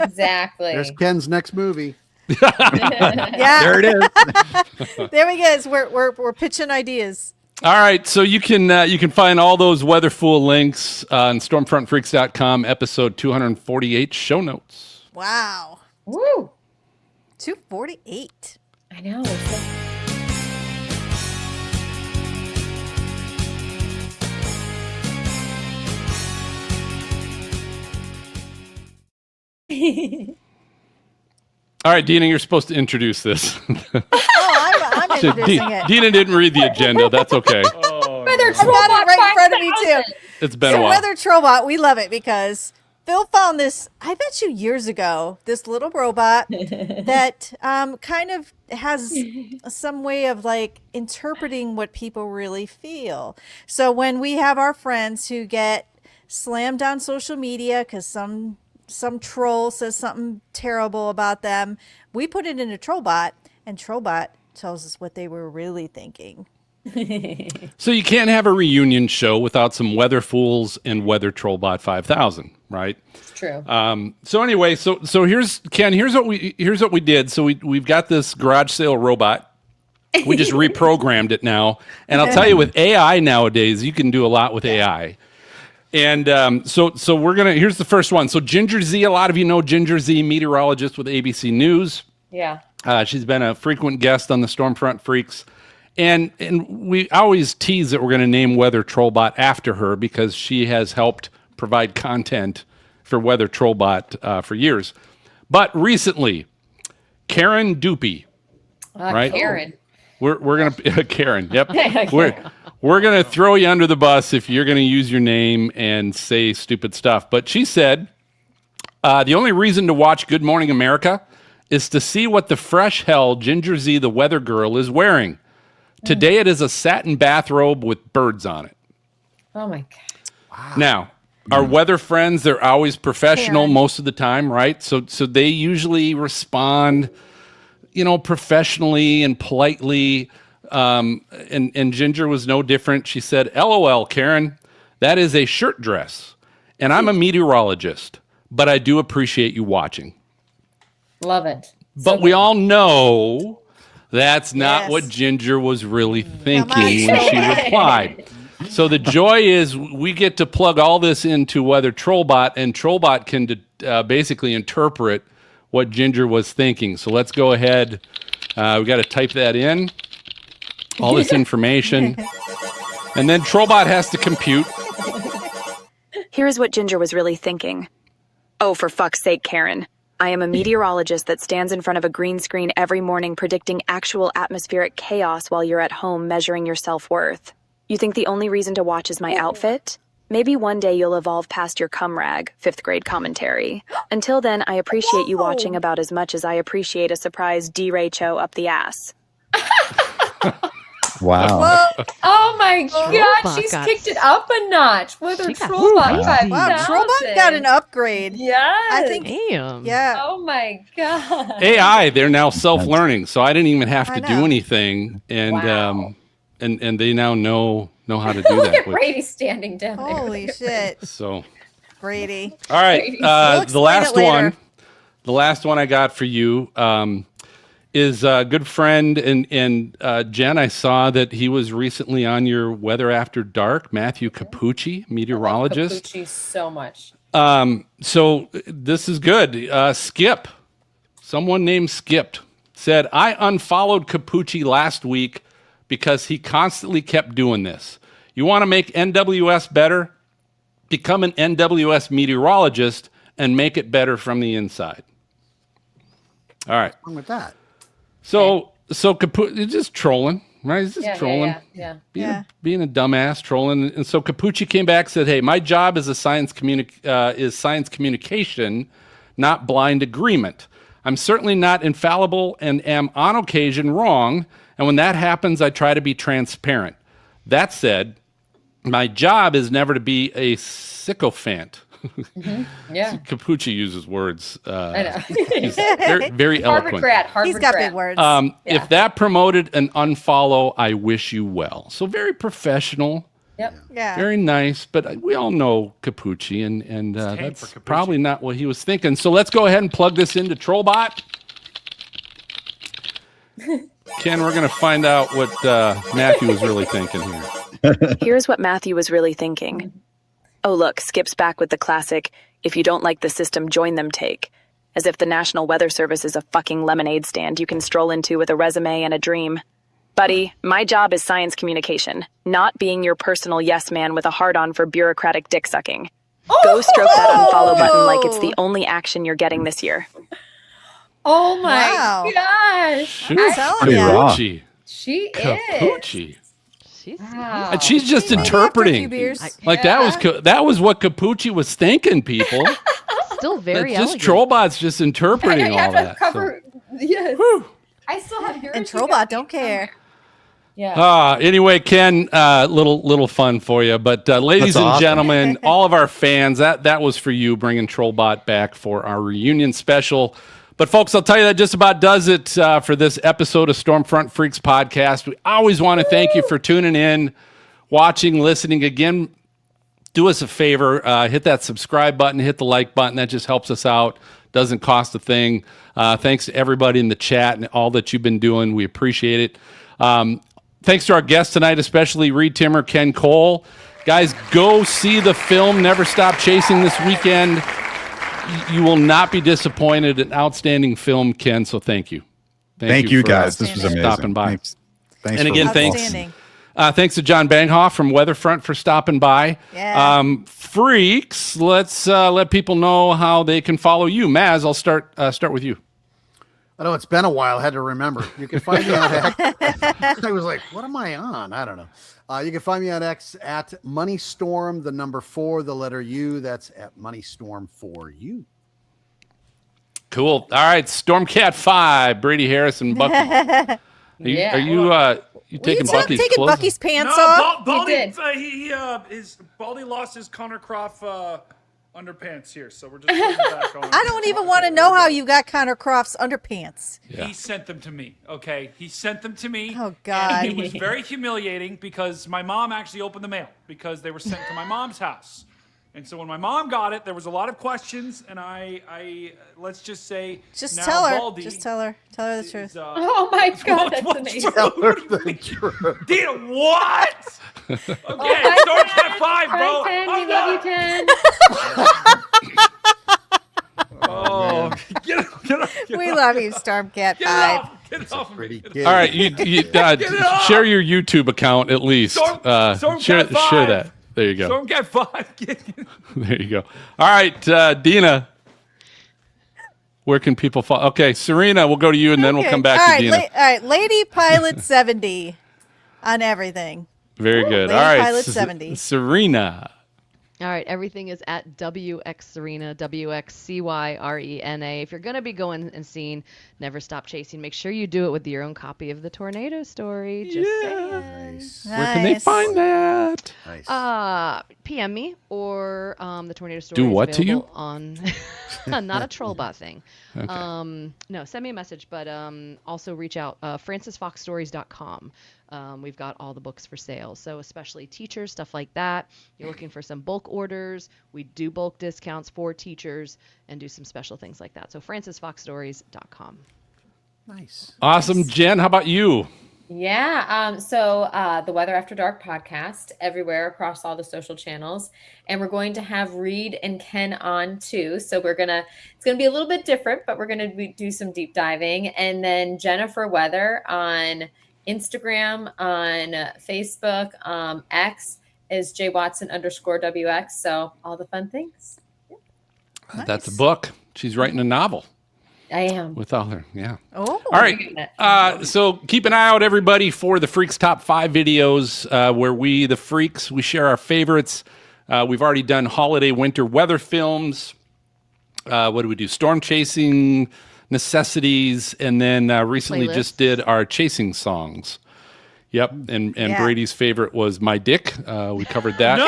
exactly. There's Ken's next movie. Yeah. There it is. There we go. We're pitching ideas. All right, so you can find all those weather fool links on stormfrontfreaks.com, episode 248 show notes. Wow. Woo. 248. I know. All right, Dina, you're supposed to introduce this. I'm introducing it. Dina didn't read the agenda. That's okay. Weather I've got it right in front of me too. It's been a So while. Weather Trollbot, we love it because Phil found this, I bet you years ago, this little robot that kind of has some way of like interpreting what people really feel. So when we have our friends who get slammed on social media because some troll says something terrible about them, we put it in a Trollbot, and Trollbot tells us what they were really thinking. So you can't have a reunion show without some weather fools and Weather Trollbot 5000, right? It's true. So anyway, so here's Ken. Here's what we did. So we've got this garage sale robot. We just reprogrammed it now, and I'll tell you, with AI nowadays, you can do a lot with AI. And so we're gonna. Here's the first one. So Ginger Z. A lot of you know Ginger Z, meteorologist with ABC News. Yeah. She's been a frequent guest on the Stormfront Freaks. And we always tease that we're going to name Weather Trollbot after her because she has helped provide content for Weather Trollbot for years. But recently, Karen Doopy, right? Karen. We're gonna Karen. Yep. Karen. We're gonna throw you under the bus if you're gonna use your name and say stupid stuff. But she said the only reason to watch Good Morning America is to see what the fresh hell Ginger Z, the weather girl, is wearing. Today it is a satin bathrobe with birds on it. Oh my God. Now, our weather friends, they're always professional Karen. most of the time, right? So they usually respond, professionally and politely. And Ginger was no different. She said, "LOL, Karen, that is a shirt dress. And I'm a meteorologist, but I do appreciate you watching." Love it. But we all know that's not Yes. what Ginger was really thinking when she replied. So the joy is we get to plug all this into Weather Trollbot, and Trollbot can basically interpret what Ginger was thinking. So let's go ahead. We got to type that in, all this information. And then Trollbot has to compute. Here's what Ginger was really thinking. Oh, for fuck's sake, Karen. I am a meteorologist that stands in front of a green screen every morning predicting actual atmospheric chaos while you're at home measuring your self-worth. You think the only reason to watch is my outfit? Maybe one day you'll evolve past your cum rag, 5th grade commentary. Until then, I appreciate you watching about as much as I appreciate a surprise D-Ray Cho up the ass. Wow. Whoa. Oh my God, Trollbot she's got kicked it up a notch with her She got Trollbot spicy. 5000. Wow, Trollbot got an upgrade. Yes. I think. Damn. Yeah. Oh my God. AI, they're now self-learning, so I didn't even have I to know. do anything, and Wow. and they now know how to do Look that. at Brady standing down there. Holy shit, So, Brady. all right, Brady. We'll explain it later. the last one I got for you is a good friend and Jen. I saw that he was recently on your Weather After Dark. Matthew Capucci, meteorologist. Capucci so much. So this is good. Skip, someone named Skip, said, I unfollowed Capucci last week because he constantly kept doing this. You want to make NWS better? Become an NWS meteorologist and make it better from the inside. All right. What's wrong with that? So Capucci, just trolling, right? He's just trolling. Yeah. Being a dumbass, trolling. And so Capucci came back and said, hey, my job is science communication, not blind agreement. I'm certainly not infallible and am on occasion wrong. And when that happens, I try to be transparent. That said, my job is never to be a sycophant. Yeah. Capucci uses words. I know. He's very, very eloquent. He's got big words. If that promoted an unfollow, I wish you well. So very professional. Yep. Yeah. Very nice, but we all know Capucci, and that's probably not what he was thinking. So let's go ahead and plug this into Trollbot. Ken, we're going to find out what Matthew was really thinking here. Here's what Matthew was really thinking. Oh, look, Skip's back with the classic, if you don't like the system, join them take. As if the National Weather Service is a fucking lemonade stand you can stroll into with a resume and a dream. Buddy, my job is science communication, not being your personal yes man with a hard-on for bureaucratic dick sucking. Go stroke that unfollow button like it's the only action you're getting this year. Oh my gosh. Shoot, Capucci. She is. Capucci. Wow. And she's just interpreting. Like that was what Capucci was thinking, people. Still very Just elegant. Trollbot's just interpreting all that. Cover. Yes. I still have yours. And Trollbot don't care. Yeah. Anyway, Ken, little fun for you. But ladies That's and awesome. gentlemen, all of our fans, that was for you, bringing Trollbot back for our reunion special. But folks, I'll tell you that just about does it for this episode of Stormfront Freaks podcast. We always want to thank you for tuning in, watching, listening. Again, do us a favor, hit that subscribe button, hit the like button. That just helps us out. Doesn't cost a thing. Thanks to everybody in the chat and all that you've been doing. We appreciate it. Thanks to our guests tonight, especially Reed Timmer, Ken Cole. Guys, go see the film Never Stop Chasing this weekend. You will not be disappointed. An outstanding film, Ken, so thank you. Thank you, for, guys. This was amazing. Stopping by. Thanks and for again, Outstanding. thanks to John Banghoff from Weatherfront for stopping by. Yeah. Freaks, let's let people know how they can follow you. Maz, I'll start with you. I know it's been a while. I had to remember. You can find me on X. I was like, what am I on? I don't know. You can find me on X at MoneyStorm, the number 4, the letter U. That's at MoneyStorm4U. Cool. All right, Stormcat 5, Brady Harris and Bucky. Are you taking Bucky's taking clothes Bucky's pants No, off? Baldy, Baldy lost his Connor Croft underpants here, so we're just putting it back on. I don't even want to know how you got Connor Croft's underpants. He sent them to me. Okay, he sent them to me. Oh God! And it was very humiliating because my mom actually opened the mail because they were sent to my mom's house. And so when my mom got it, there was a lot of questions, and I let's just say, Just now tell her. Baldy Just tell her. Tell her the truth. Oh my God, that's amazing. Tell her the truth. Dina, what? Okay, Stormcat 5, bro. We love you, Ken. Oh, get We love you, Stormcat 5. Get off of me. All right, you share your YouTube account at least. Share that. There you go. Stormcat 5. There you go. All right, Dina. Where can people follow? Okay, Serena, we'll go to you, and then we'll come back to Dina. All right, Lady Pilot 70 on everything. Very good. Lady All right, Pilot 70. Serena. All right, everything is at WX Serena, WXCYRENA. If you're going to be going and seeing Never Stop Chasing, make sure you do it with your own copy of the Tornado Story. Just saying. Where can they find that? Nice. PM me or the Tornado Story. Do is what to you? available on not a troll bot thing. Okay. No, send me a message, but also reach out francisfoxstories.com. We've got all the books for sale, so especially teachers, stuff like that. You're looking for some bulk orders. We do bulk discounts for teachers and do some special things like that. So francisfoxstories.com. Nice. Awesome. Jen, how about you? Yeah. So the Weather After Dark podcast everywhere across all the social channels. And we're going to have Reed and Ken on too. So it's going to be a little bit different, but we're going to do some deep diving. And then Jennifer Weather on Instagram, on Facebook, X is jwatson_WX. So all the fun things. Yeah. That's a book. She's writing a novel. I am. With all her, yeah. Oh. All right. So keep an eye out, everybody, for the Freaks Top 5 videos where we, the Freaks, we share our favorites. We've already done holiday winter weather films. What do we do? Storm chasing necessities. And then recently just did our chasing songs. Yep. And Brady's favorite was My Dick. We covered that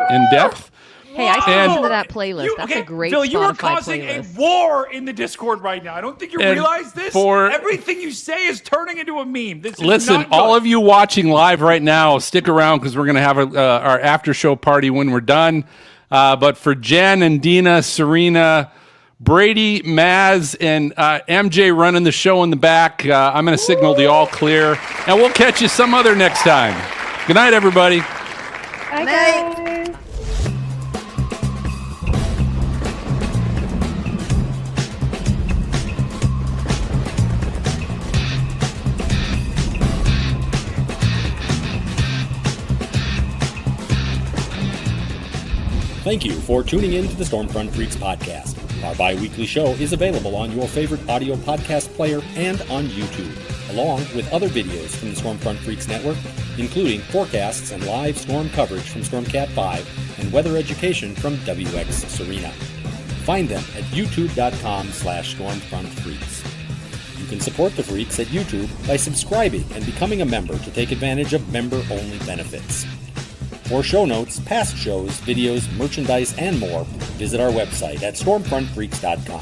in depth. Hey, I listened to that playlist. That's a great Phil, you are Spotify causing playlist. a war in the Discord right now. I don't think you And realize this. Everything you say is turning into a meme. This is Listen, not all good. of you watching live right now, stick around because we're going to have our after show party when we're done. But for Jen and Dina, Serena, Brady, Maz, and MJ running the show in the back, I'm going to signal the all clear. And we'll catch you some other next time. Good night, everybody. Bye, guys. Thank you for tuning in to the Stormfront Freaks podcast. Our bi-weekly show is available on your favorite audio podcast player and on YouTube, along with other videos from the Stormfront Freaks network, including forecasts and live storm coverage from Stormcat 5 and weather education from WX Serena. Find them at youtube.com/stormfrontfreaks. You can support the Freaks at YouTube by subscribing and becoming a member to take advantage of member-only benefits. For show notes, past shows, videos, merchandise, and more, visit our website at stormfrontfreaks.com.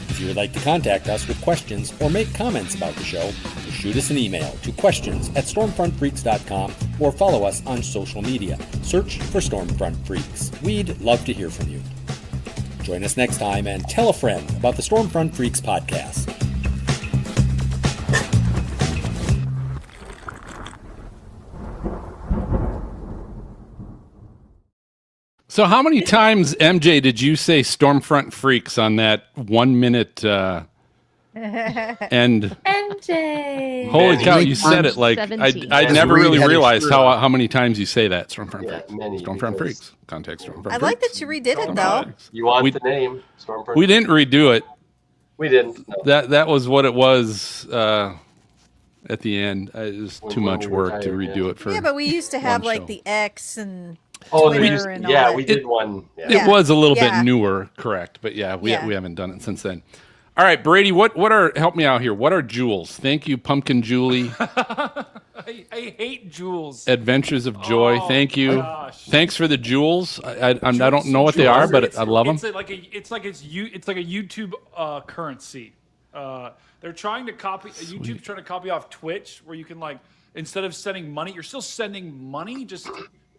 If you would like to contact us with questions or make comments about the show, shoot us an email to questions@stormfrontfreaks.com or follow us on social media. Search for Stormfront Freaks. We'd love to hear from you. Join us next time and tell a friend about the Stormfront Freaks podcast. So how many times, MJ, did you say Stormfront Freaks on that 1 minute end? MJ. Holy cow, you said it like I never really realized how many times you say that. Stormfront Freaks. Stormfront Freaks. Contact Stormfront I Freaks. like that you redid it though. You want the name Stormfront? We didn't redo it. We didn't. No. That was what it was at the end. It was too much work to redo it for. Yeah, but we used to have one like show. the X and Oh, Twitter and all yeah, that. we did one. Yeah. It was a little Yeah. bit newer, correct? But yeah, we Yeah. haven't done it since then. All right, Brady, what are help me out here? What are jewels? Thank you, Pumpkin Julie. I hate jewels. Adventures of Joy. Oh, Thank you. gosh. Thanks for the jewels. I don't know what they are, but I love them. It's like a YouTube currency. They're trying to copy. YouTube's trying to copy off Twitch, where you can like instead of sending money, you're still sending money. Just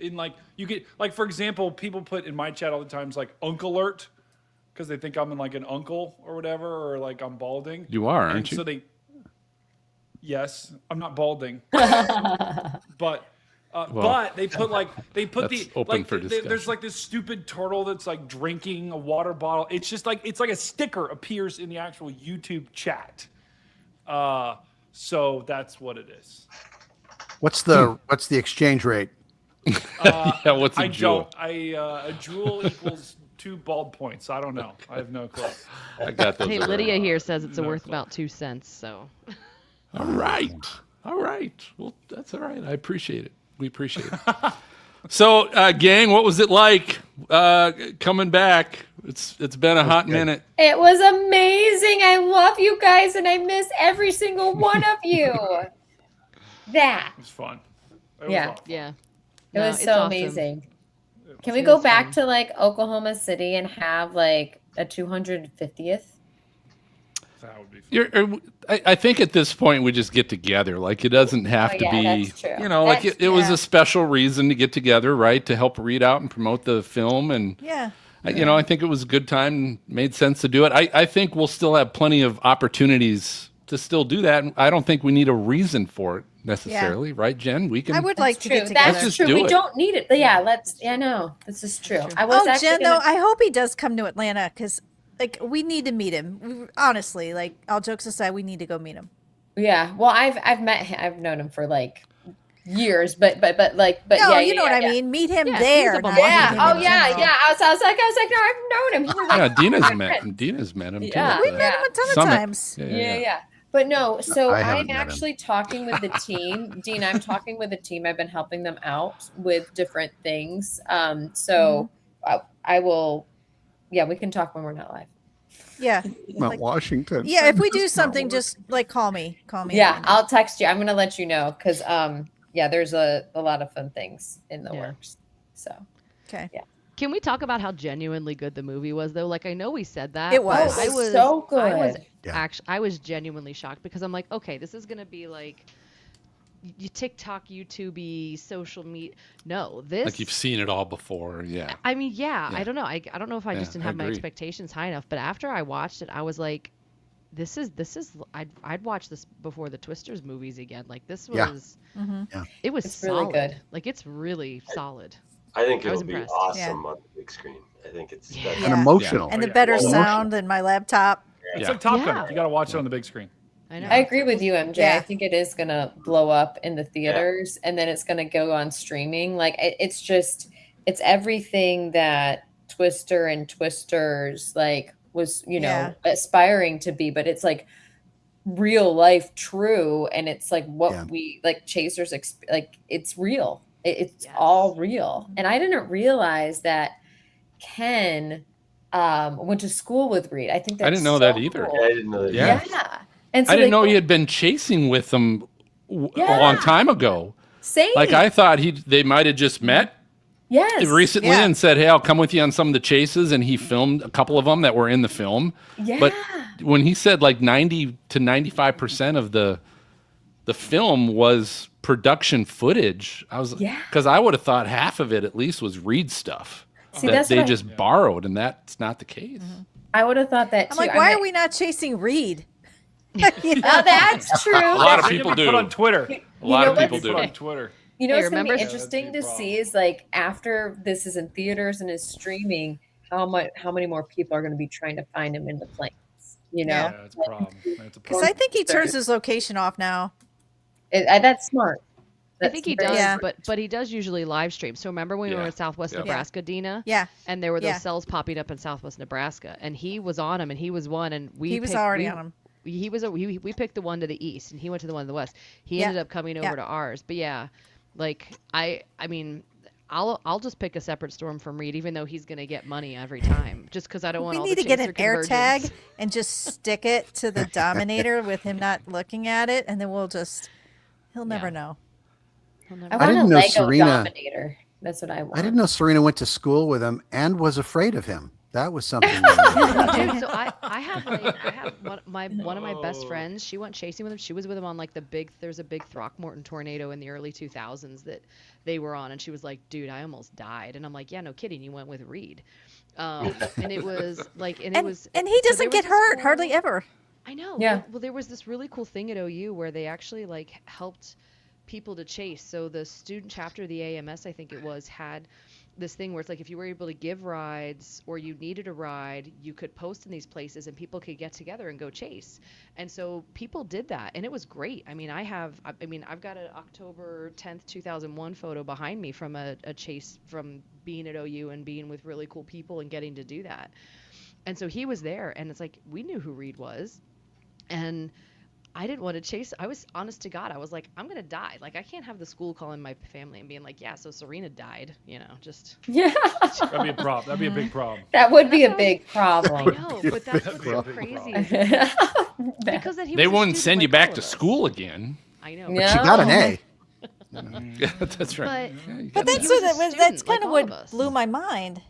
in like you get like for example, people put in my chat all the times like Uncle Alert because they think I'm like an uncle or whatever, or like I'm balding. You are, And aren't you? So they. Yes, I'm not balding, but they put that's open for discussion. there's like this stupid turtle that's like drinking a water bottle. It's just like it's like a sticker appears in the actual YouTube chat. So that's what it is. What's the exchange rate? Yeah, what's a I jewel? don't. A jewel equals 2 bald points. I don't know. I have no clue. I got those. Hey, already. Lydia here says it's worth about 2 cents. So. All right. Well, that's all right. I appreciate it. We appreciate it. So, gang, what was it like coming back? It's been a hot minute. It was amazing. I love you guys, and I miss every single one of you. That. It was fun. Yeah. Yeah. It was it's so awesome. amazing. Can It we go was back fun. to like Oklahoma City and have like a 250th? That would be fun. I think at this point we just get together. Like it doesn't have to be, that's true. you know, like That's it was true. a special reason to get together, right? To help read out and promote the film. And, Yeah. you know, I think it was a good time. Made sense to do it. I think we'll still have plenty of opportunities to still do that. And I don't think we need a reason for it necessarily, right, Jen? We can. I would like to get True. together. That's just true. do We it. don't need it. Yeah, no, this is true. I was Oh, actually Jen, gonna- though, I hope he does come to Atlanta because, like, we need to meet him. Honestly, like, all jokes aside, we need to go meet him. Yeah. Well, I've met him. I've known him for like years, but No, yeah, you know what I yeah. mean. Meet him Yeah, there. he's up on not Yeah. meet him Oh in yeah, general. yeah. I was like, no, I've known him. He was like, Yeah, Dina's my met friend. him. Dina's met him too. Yeah. at We the met him a ton of summit. times. Yeah. But no, so I haven't I'm met him. actually talking with the team. Dean, I'm talking with the team. I've been helping them out with different things. So I will, yeah, we can talk when we're not live. Yeah. Mount Like, Washington. yeah, if we do something, just like call me. Call me. Yeah, I'll text you. I'm gonna let you know because yeah, there's a lot of fun things in the works. So Okay. yeah. Can we talk about how genuinely good the movie was, though? Like, I know we said that. It but was. I was so good. I was genuinely shocked because I'm like, okay, this is gonna be like you TikTok, YouTube, social media. No, this. Like you've seen it all before. Yeah. I mean, yeah. I don't know. I don't know if I Yeah, just didn't I have my agree. expectations high enough. But after I watched it, I was like, this is. I'd watch this before the Twisters movies again. Like this Yeah. was. Mm-hmm. It was It's really solid. good. Like it's really solid. I think I was it'll be impressed. awesome Yeah. on the big screen. I think it's Yeah. And emotional. And the yeah. better Well, sound than my laptop. It's Yeah. like Top Gun. Yeah. You got to watch it on the big screen. I know. I agree with you, MJ. Yeah. I think it is gonna blow up in the theaters, and then it's gonna go on streaming. Like it's just, it's everything that Twister and Twisters like was, Yeah. aspiring to be, but it's like real life, true, and it's like what we like Chasers like. It's real. It's all real, and I didn't realize that Ken went to school with Reed. I think that's I didn't know so that either. cool. Yeah, I didn't know that. Yeah. And so I didn't they know go- he had been chasing with them a long time ago. Same. Like I thought they might have just met Yes. recently Yeah. and said, "Hey, I'll come with you on some of the chases," and he filmed a couple of them that were in the film. Yeah. But when he said like 90 to 95% of the film was production footage, I was because I would have thought half of it at least was Reed stuff See, that that's they what I- just borrowed, and that's not the case. I would have thought that too. I'm like, why are we not chasing Reed? You know? Oh, that's true. A lot of That's people what we do. Put on Twitter. A lot know of people what's- do. Put on Twitter. You know Hey, what's going to remember- be Yeah, interesting to see is like after this is in theaters and is streaming, how many more people are going to be trying to find him in the planes? You know, Yeah, it's a problem. It's a Because problem. I think he turns his location off now. That's smart. I think he That's does, very Yeah. but he does usually live stream. So remember when we were Yeah. in Southwest Yeah. Nebraska, Dina? Yeah. And there were those Yeah. cells popping up in Southwest Nebraska, and he was on him, and he was one, and we He was picked- already we- on him. We picked the one to the east, and he went to the one to the west. He Yeah. ended up coming over Yeah. to ours. But yeah, like I mean, I'll just pick a separate storm from Reed, even though he's gonna get money every time, just because I don't want We all need the to get chaser an air tag convergence. and just stick it to the Dominator with him not looking at it, and then he'll never know. He'll never- I I want didn't a know Lego Serena- Dominator. That's what I want. I didn't know Serena went to school with him and was afraid of him. That was something. Dude, so I have one of my best friends. She went chasing with him. She was with him on like there's a big Throckmorton tornado in the early 2000s that they were on, and she was like, "Dude, I almost died." And I'm like, "Yeah, no kidding. You went with Reed." And it was like, and And he he so doesn't there get was this hurt whole- hardly ever. I know. Yeah. Well, there was this really cool thing at OU where they actually like helped people to chase. So the student chapter of the AMS, I think it was, had this thing where it's like if you were able to give rides or you needed a ride, you could post in these places and people could get together and go chase. And so people did that, and it was great. I mean, I've got an October 10th, 2001 photo behind me from a chase from being at OU and being with really cool people and getting to do that. And so he was there, and it's like we knew who Reed was. And I didn't want to chase. I was honest to God. I was like, I'm going to die. Like, I can't have the school calling my family and being like, yeah, so Serena died, just. Yeah. That'd be a problem. That'd be a big problem. That would be a big problem. No, but that's what's so crazy. Because then they wouldn't send you back to school again. I know. But she got an A. Yeah, that's right. But that's kind of what blew my mind.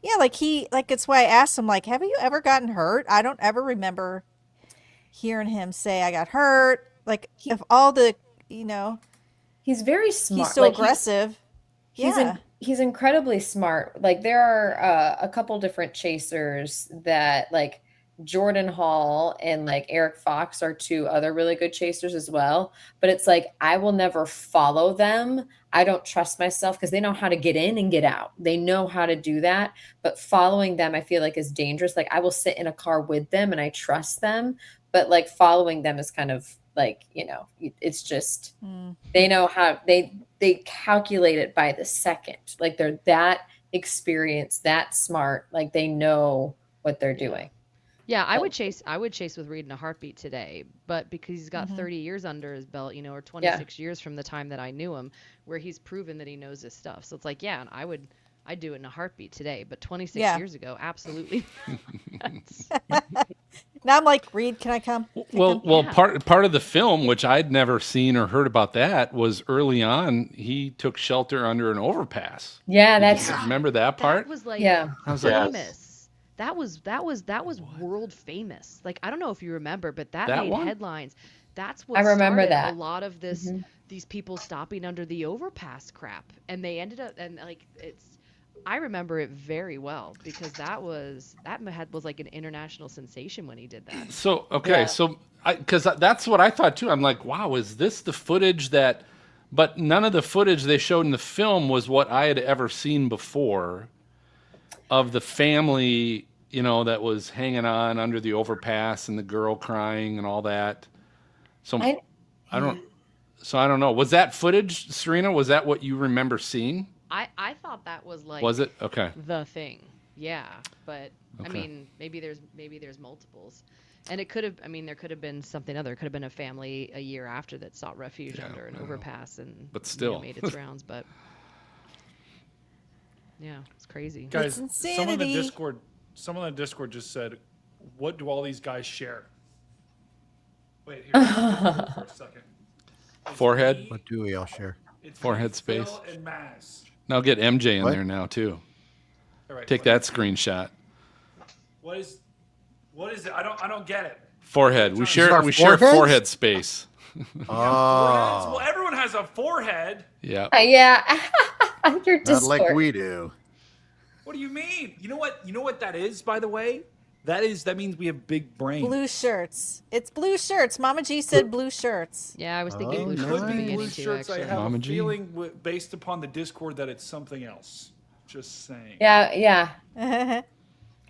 Yeah, like it's why I asked him, like, have you ever gotten hurt? I don't ever remember hearing him say I got hurt. Like, if all the, he's very smart. He's so aggressive. He's incredibly smart. Like, there are a couple different chasers that, like, Jordan Hall and like Eric Fox are two other really good chasers as well. But it's like, I will never follow them. I don't trust myself because they know how to get in and get out. They know how to do that. But following them, I feel like is dangerous. Like, I will sit in a car with them and I trust them. But like following them is kind of like, it's just, they know how they calculate it by the second. Like, they're that experienced, that smart. Like, they know what they're doing. Yeah, I would chase with Reed in a heartbeat today, but because he's got 30 years under his belt, or 26 years from the time that I knew him, where he's proven that he knows his stuff. So it's like, yeah, I'd do it in a heartbeat today, but 26 years ago, absolutely. Now I'm like, Reed, can I come? Part of the film, which I'd never seen or heard about that, was early on he took shelter under an overpass. Yeah, remember that part? That was like I was famous. That was world famous. Like, I don't know if you remember, but that made headlines. That's what I remember started that. A lot of this these people stopping under the overpass crap, and they ended up I remember it very well because that was like an international sensation when he did that. So because that's what I thought too. I'm like, wow, is this the footage that? But none of the footage they showed in the film was what I had ever seen before of the family, that was hanging on under the overpass and the girl crying and all that. So I don't know. Was that footage, Serena? Was that what you remember seeing? I thought that was like. Was it? Okay. The thing. Yeah. But okay. I mean, maybe there's multiples. And it could have, there could have been something other. It could have been a family a year after that sought refuge under an overpass and but still made its rounds. But yeah, it's crazy. Guys, someone in the Discord just said, what do all these guys share? Wait, here for a second. Forehead? What do we all share? Forehead space. Phil and Maz. Now get MJ in there now too. All right, take that screenshot. What is it? I don't get it. Forehead. We share forehead space. Well, everyone has a forehead. Yeah. Yeah. Your Not like we do. What do you mean? You know what that is, by the way? That means we have big brains. Blue shirts. It's blue shirts. Mama G said blue shirts. Yeah, I was thinking blue Could shirts. be blue shirts. I have Mama a G. feeling based upon the Discord that it's something else. Just saying. Yeah.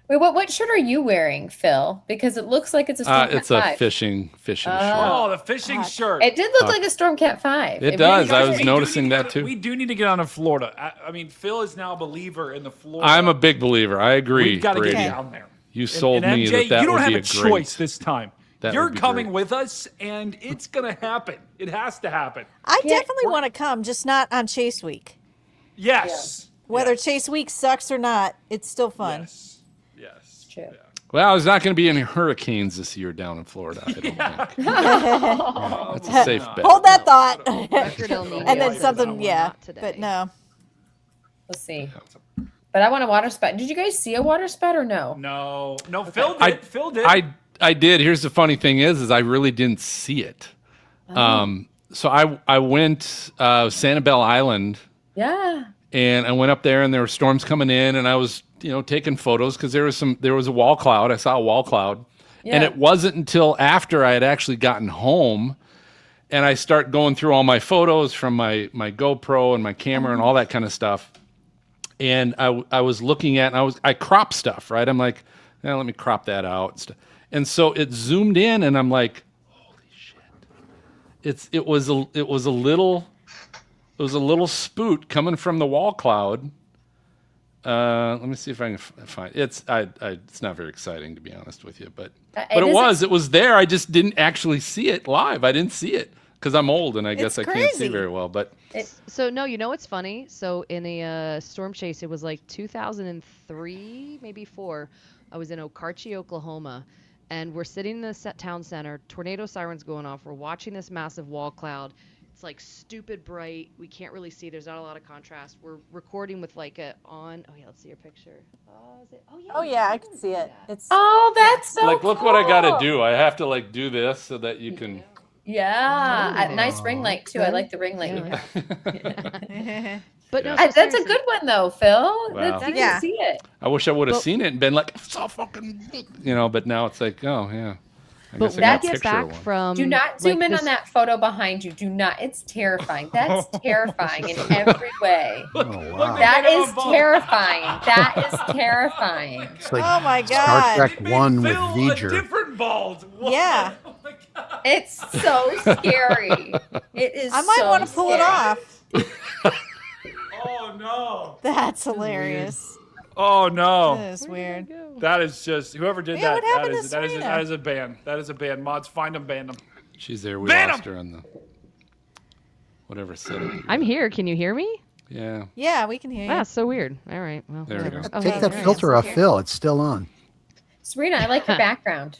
Wait, what shirt are you wearing, Phil? Because it looks like it's a Stormcat 5. It's a fishing shirt. Oh, the fishing shirt. It did look like a Stormcat 5. It does. I was noticing that too. We do need to get on to Florida. I mean, Phil is now a believer in the Florida. I'm a big believer. I agree. We've got to Brady. get down there. You sold and me MJ, that you don't would have be a a choice this time. You're would be coming great. with us, and it's gonna happen. It has to happen. I definitely want to come, just not on Chase Week. Yes. Whether Chase Week sucks or not, it's still fun. Yes. True. Yeah. Well, there's not going to be any hurricanes this year down in Florida. I don't think. That's a safe bet. Hold that thought. And then something, but no. We'll see. But I want a water spout. Did you guys see a water spout or no? No. Phil did. Phil did. I did. Here's the funny thing is I really didn't see it. So I went Sanibel Island. Yeah. And I went up there, and there were storms coming in, and I was, taking photos because there was a wall cloud. I saw a wall cloud, and it wasn't until after I had actually gotten home, and I start going through all my photos from my GoPro and my camera and all that kind of stuff, and I was looking at, and I crop stuff, right? I'm like, let me crop that out, and so it zoomed in, and I'm like, holy shit! It was a little spoot coming from the wall cloud, Let me see if I can find it's. It's not very exciting, to be honest with you, but it it was there. I just didn't actually see it live. I didn't see it because I'm old and I guess I can't see very well. But So no, you know what's funny? So in a storm chase, it was like 2003, maybe 4. I was in Okarche, Oklahoma, and we're sitting in the town center. Tornado sirens going off. We're watching this massive wall cloud. It's like stupid bright. We can't really see. There's not a lot of contrast. We're recording with like a on. Oh yeah, let's see your picture. Is it? Oh yeah, I can see it. It's that's so like, look what I got to do. I have to like do this so that you can. Yeah, nice ring light too. I like the ring light. But no, that's a good one though, Phil. Wow. You can see it. I wish I would have seen it and been like, it's all fucking, but now it's like, oh yeah. I But guess I when I got a get picture back of one. from Do not zoom like, in this- on that photo behind you. Do not. It's terrifying. That's terrifying in every way. wow. That is terrifying. That is terrifying. It's like Oh my Star God. Trek 1 with Phil a V'ger. different bald. What? Yeah. It's so scary. It is. I might want to pull it off. Oh no. That's hilarious. Oh no. That is weird. That is just whoever did Yeah, that. what happened to That is Serena? a ban. That is a ban. Mods, find them, ban them. She's there. We Ban lost her on the whatever setup. I'm here. Can you hear me? Yeah. Yeah, we can hear you. Ah, so weird. All right. Well, There we whatever. go. Oh, Take hey, that there it filter is. off, Phil. It's still on. Serena, I like your background.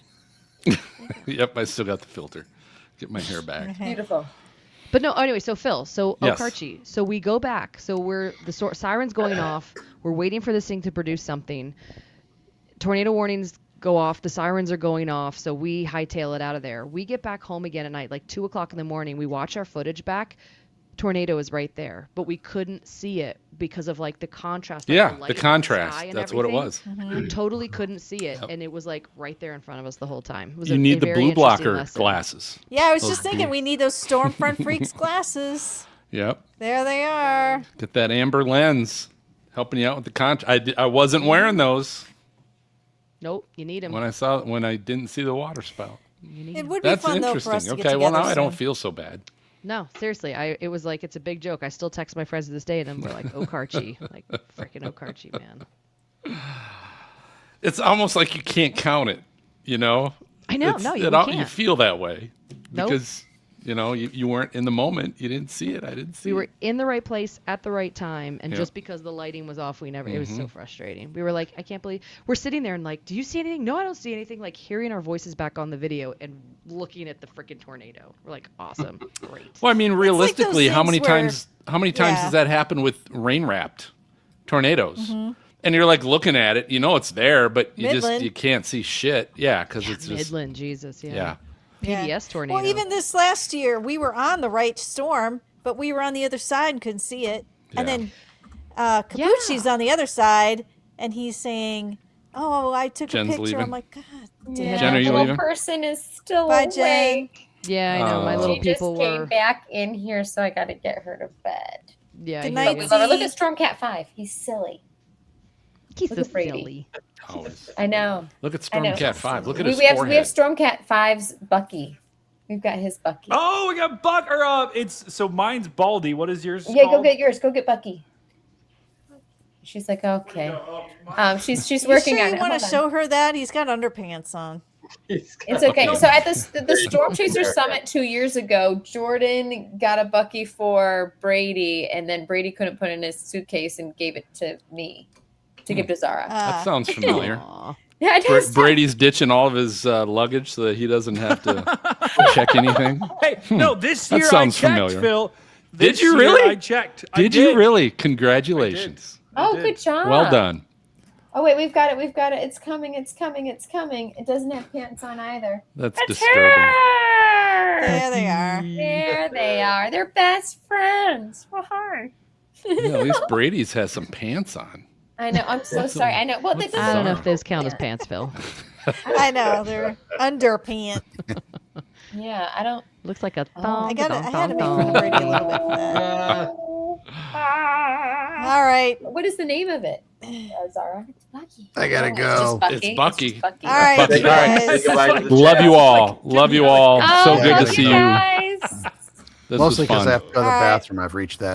Yep, I still got the filter. Get my hair back. Beautiful. But no, anyway, so Phil, Yes. Okarche, so we go back. So we're siren's going off. We're waiting for this thing to produce something. Tornado warnings go off. The sirens are going off. So we hightail it out of there. We get back home again at night, like 2:00 in the morning. We watch our footage back. Tornado is right there, but we couldn't see it because of like the contrast. Like, Yeah, light the in the contrast. sky and That's what it everything. was. We totally couldn't see it, Yep. and it was like right there in front of us the whole time. It was You a need the very blue interesting blocker lesson. glasses. Yeah, I was Those just thinking blue- we need those Stormfront Freaks glasses. Yep. There they are. Get that amber lens, helping you out with the contrast. I wasn't wearing those Nope, you need them. when I didn't see the water spout. It would be That's fun though for us interesting. to get Okay, well now together I don't soon. feel so bad. No, seriously, it was like it's a big joke. I still text my friends to this day, and we're like, Okarche, like freaking Okarche, man. It's almost like you can't count it, you know? I know, It's- no, you you can't. feel that way Nope. because you weren't in the moment. You didn't see it. I didn't see We were it. in the right place at the right time, and Yep. just because the lighting was off, we never. It was so Mhm. frustrating. We were like, I can't believe we're sitting there and like, do you see anything? No, I don't see anything. Like hearing our voices back on the video and looking at the freaking tornado. We're like, awesome, great. Well, I mean, realistically, how many times Yeah. does that happen with rain-wrapped tornadoes? Mhm. And you're like looking at it, it's there, but Midland. you can't see shit. Yeah, because it's just Midland, Jesus, yeah. Yeah. PDS tornado. Well, even this last year, we were on the right storm, but we were on the other side and couldn't see it. And Yeah. then Kabuchi's on the other side, and he's saying, "Oh, I took Jen's a picture." leaving. I'm like, God Yeah, damn. Jen, are you little leaving? person is still Bye, Jen. awake. Yeah, I know. My Oh. little She people just came were. back in here, so I got to get her to bed. Yeah. Good I hear night, you. But look at Stormcat 5. He's silly. He's Look so at Brady. silly. Always. I know. Look at I know. Stormcat 5. Look at we, his we have forehead. Stormcat 5's Bucky. We've got his Bucky. Oh, we got Buck. Or it's so mine's Baldy. What is yours? Yeah, go called? get yours. Go get Bucky. She's like, okay. She's You working sure on you it. want to Hold on. show her that? He's got underpants on. It's okay. So at the Storm Chaser Summit 2 years ago, Jordan got a Bucky for Brady, and then Brady couldn't put it in his suitcase and gave it to me to give to Zara. That sounds familiar. Yeah, it does. Brady's ditching all of his luggage so that he doesn't have to check anything. Hey, no, this That year sounds I checked, familiar. Phil. Did This you year really? I checked. Did you really? Congratulations. Oh, good job. Well done. Oh wait, we've got it. We've got it. It's coming. It's coming. It's coming. It doesn't have pants on either. That's It's disturbing. her! There they are. There they are. They're best friends. Oh, hi. Yeah, at least Brady's has some pants on. I know. I'm so What's sorry. I know. Well, this I don't know if those count as pants, Phil. I know they're underpants. Yeah, I don't. Looks like a Oh, thong. I got. I thong, had to make thong, fun of thong. Brady a little bit for that. All right. What is the name of it, Zara? It's Bucky. I gotta Oh, go. It's Bucky. Bucky. All right, Bucky. you guys. Love you all. Love you all. Oh, So good love to see you you. guys. This Mostly was because fun. I have to go to the All right. bathroom. I've reached that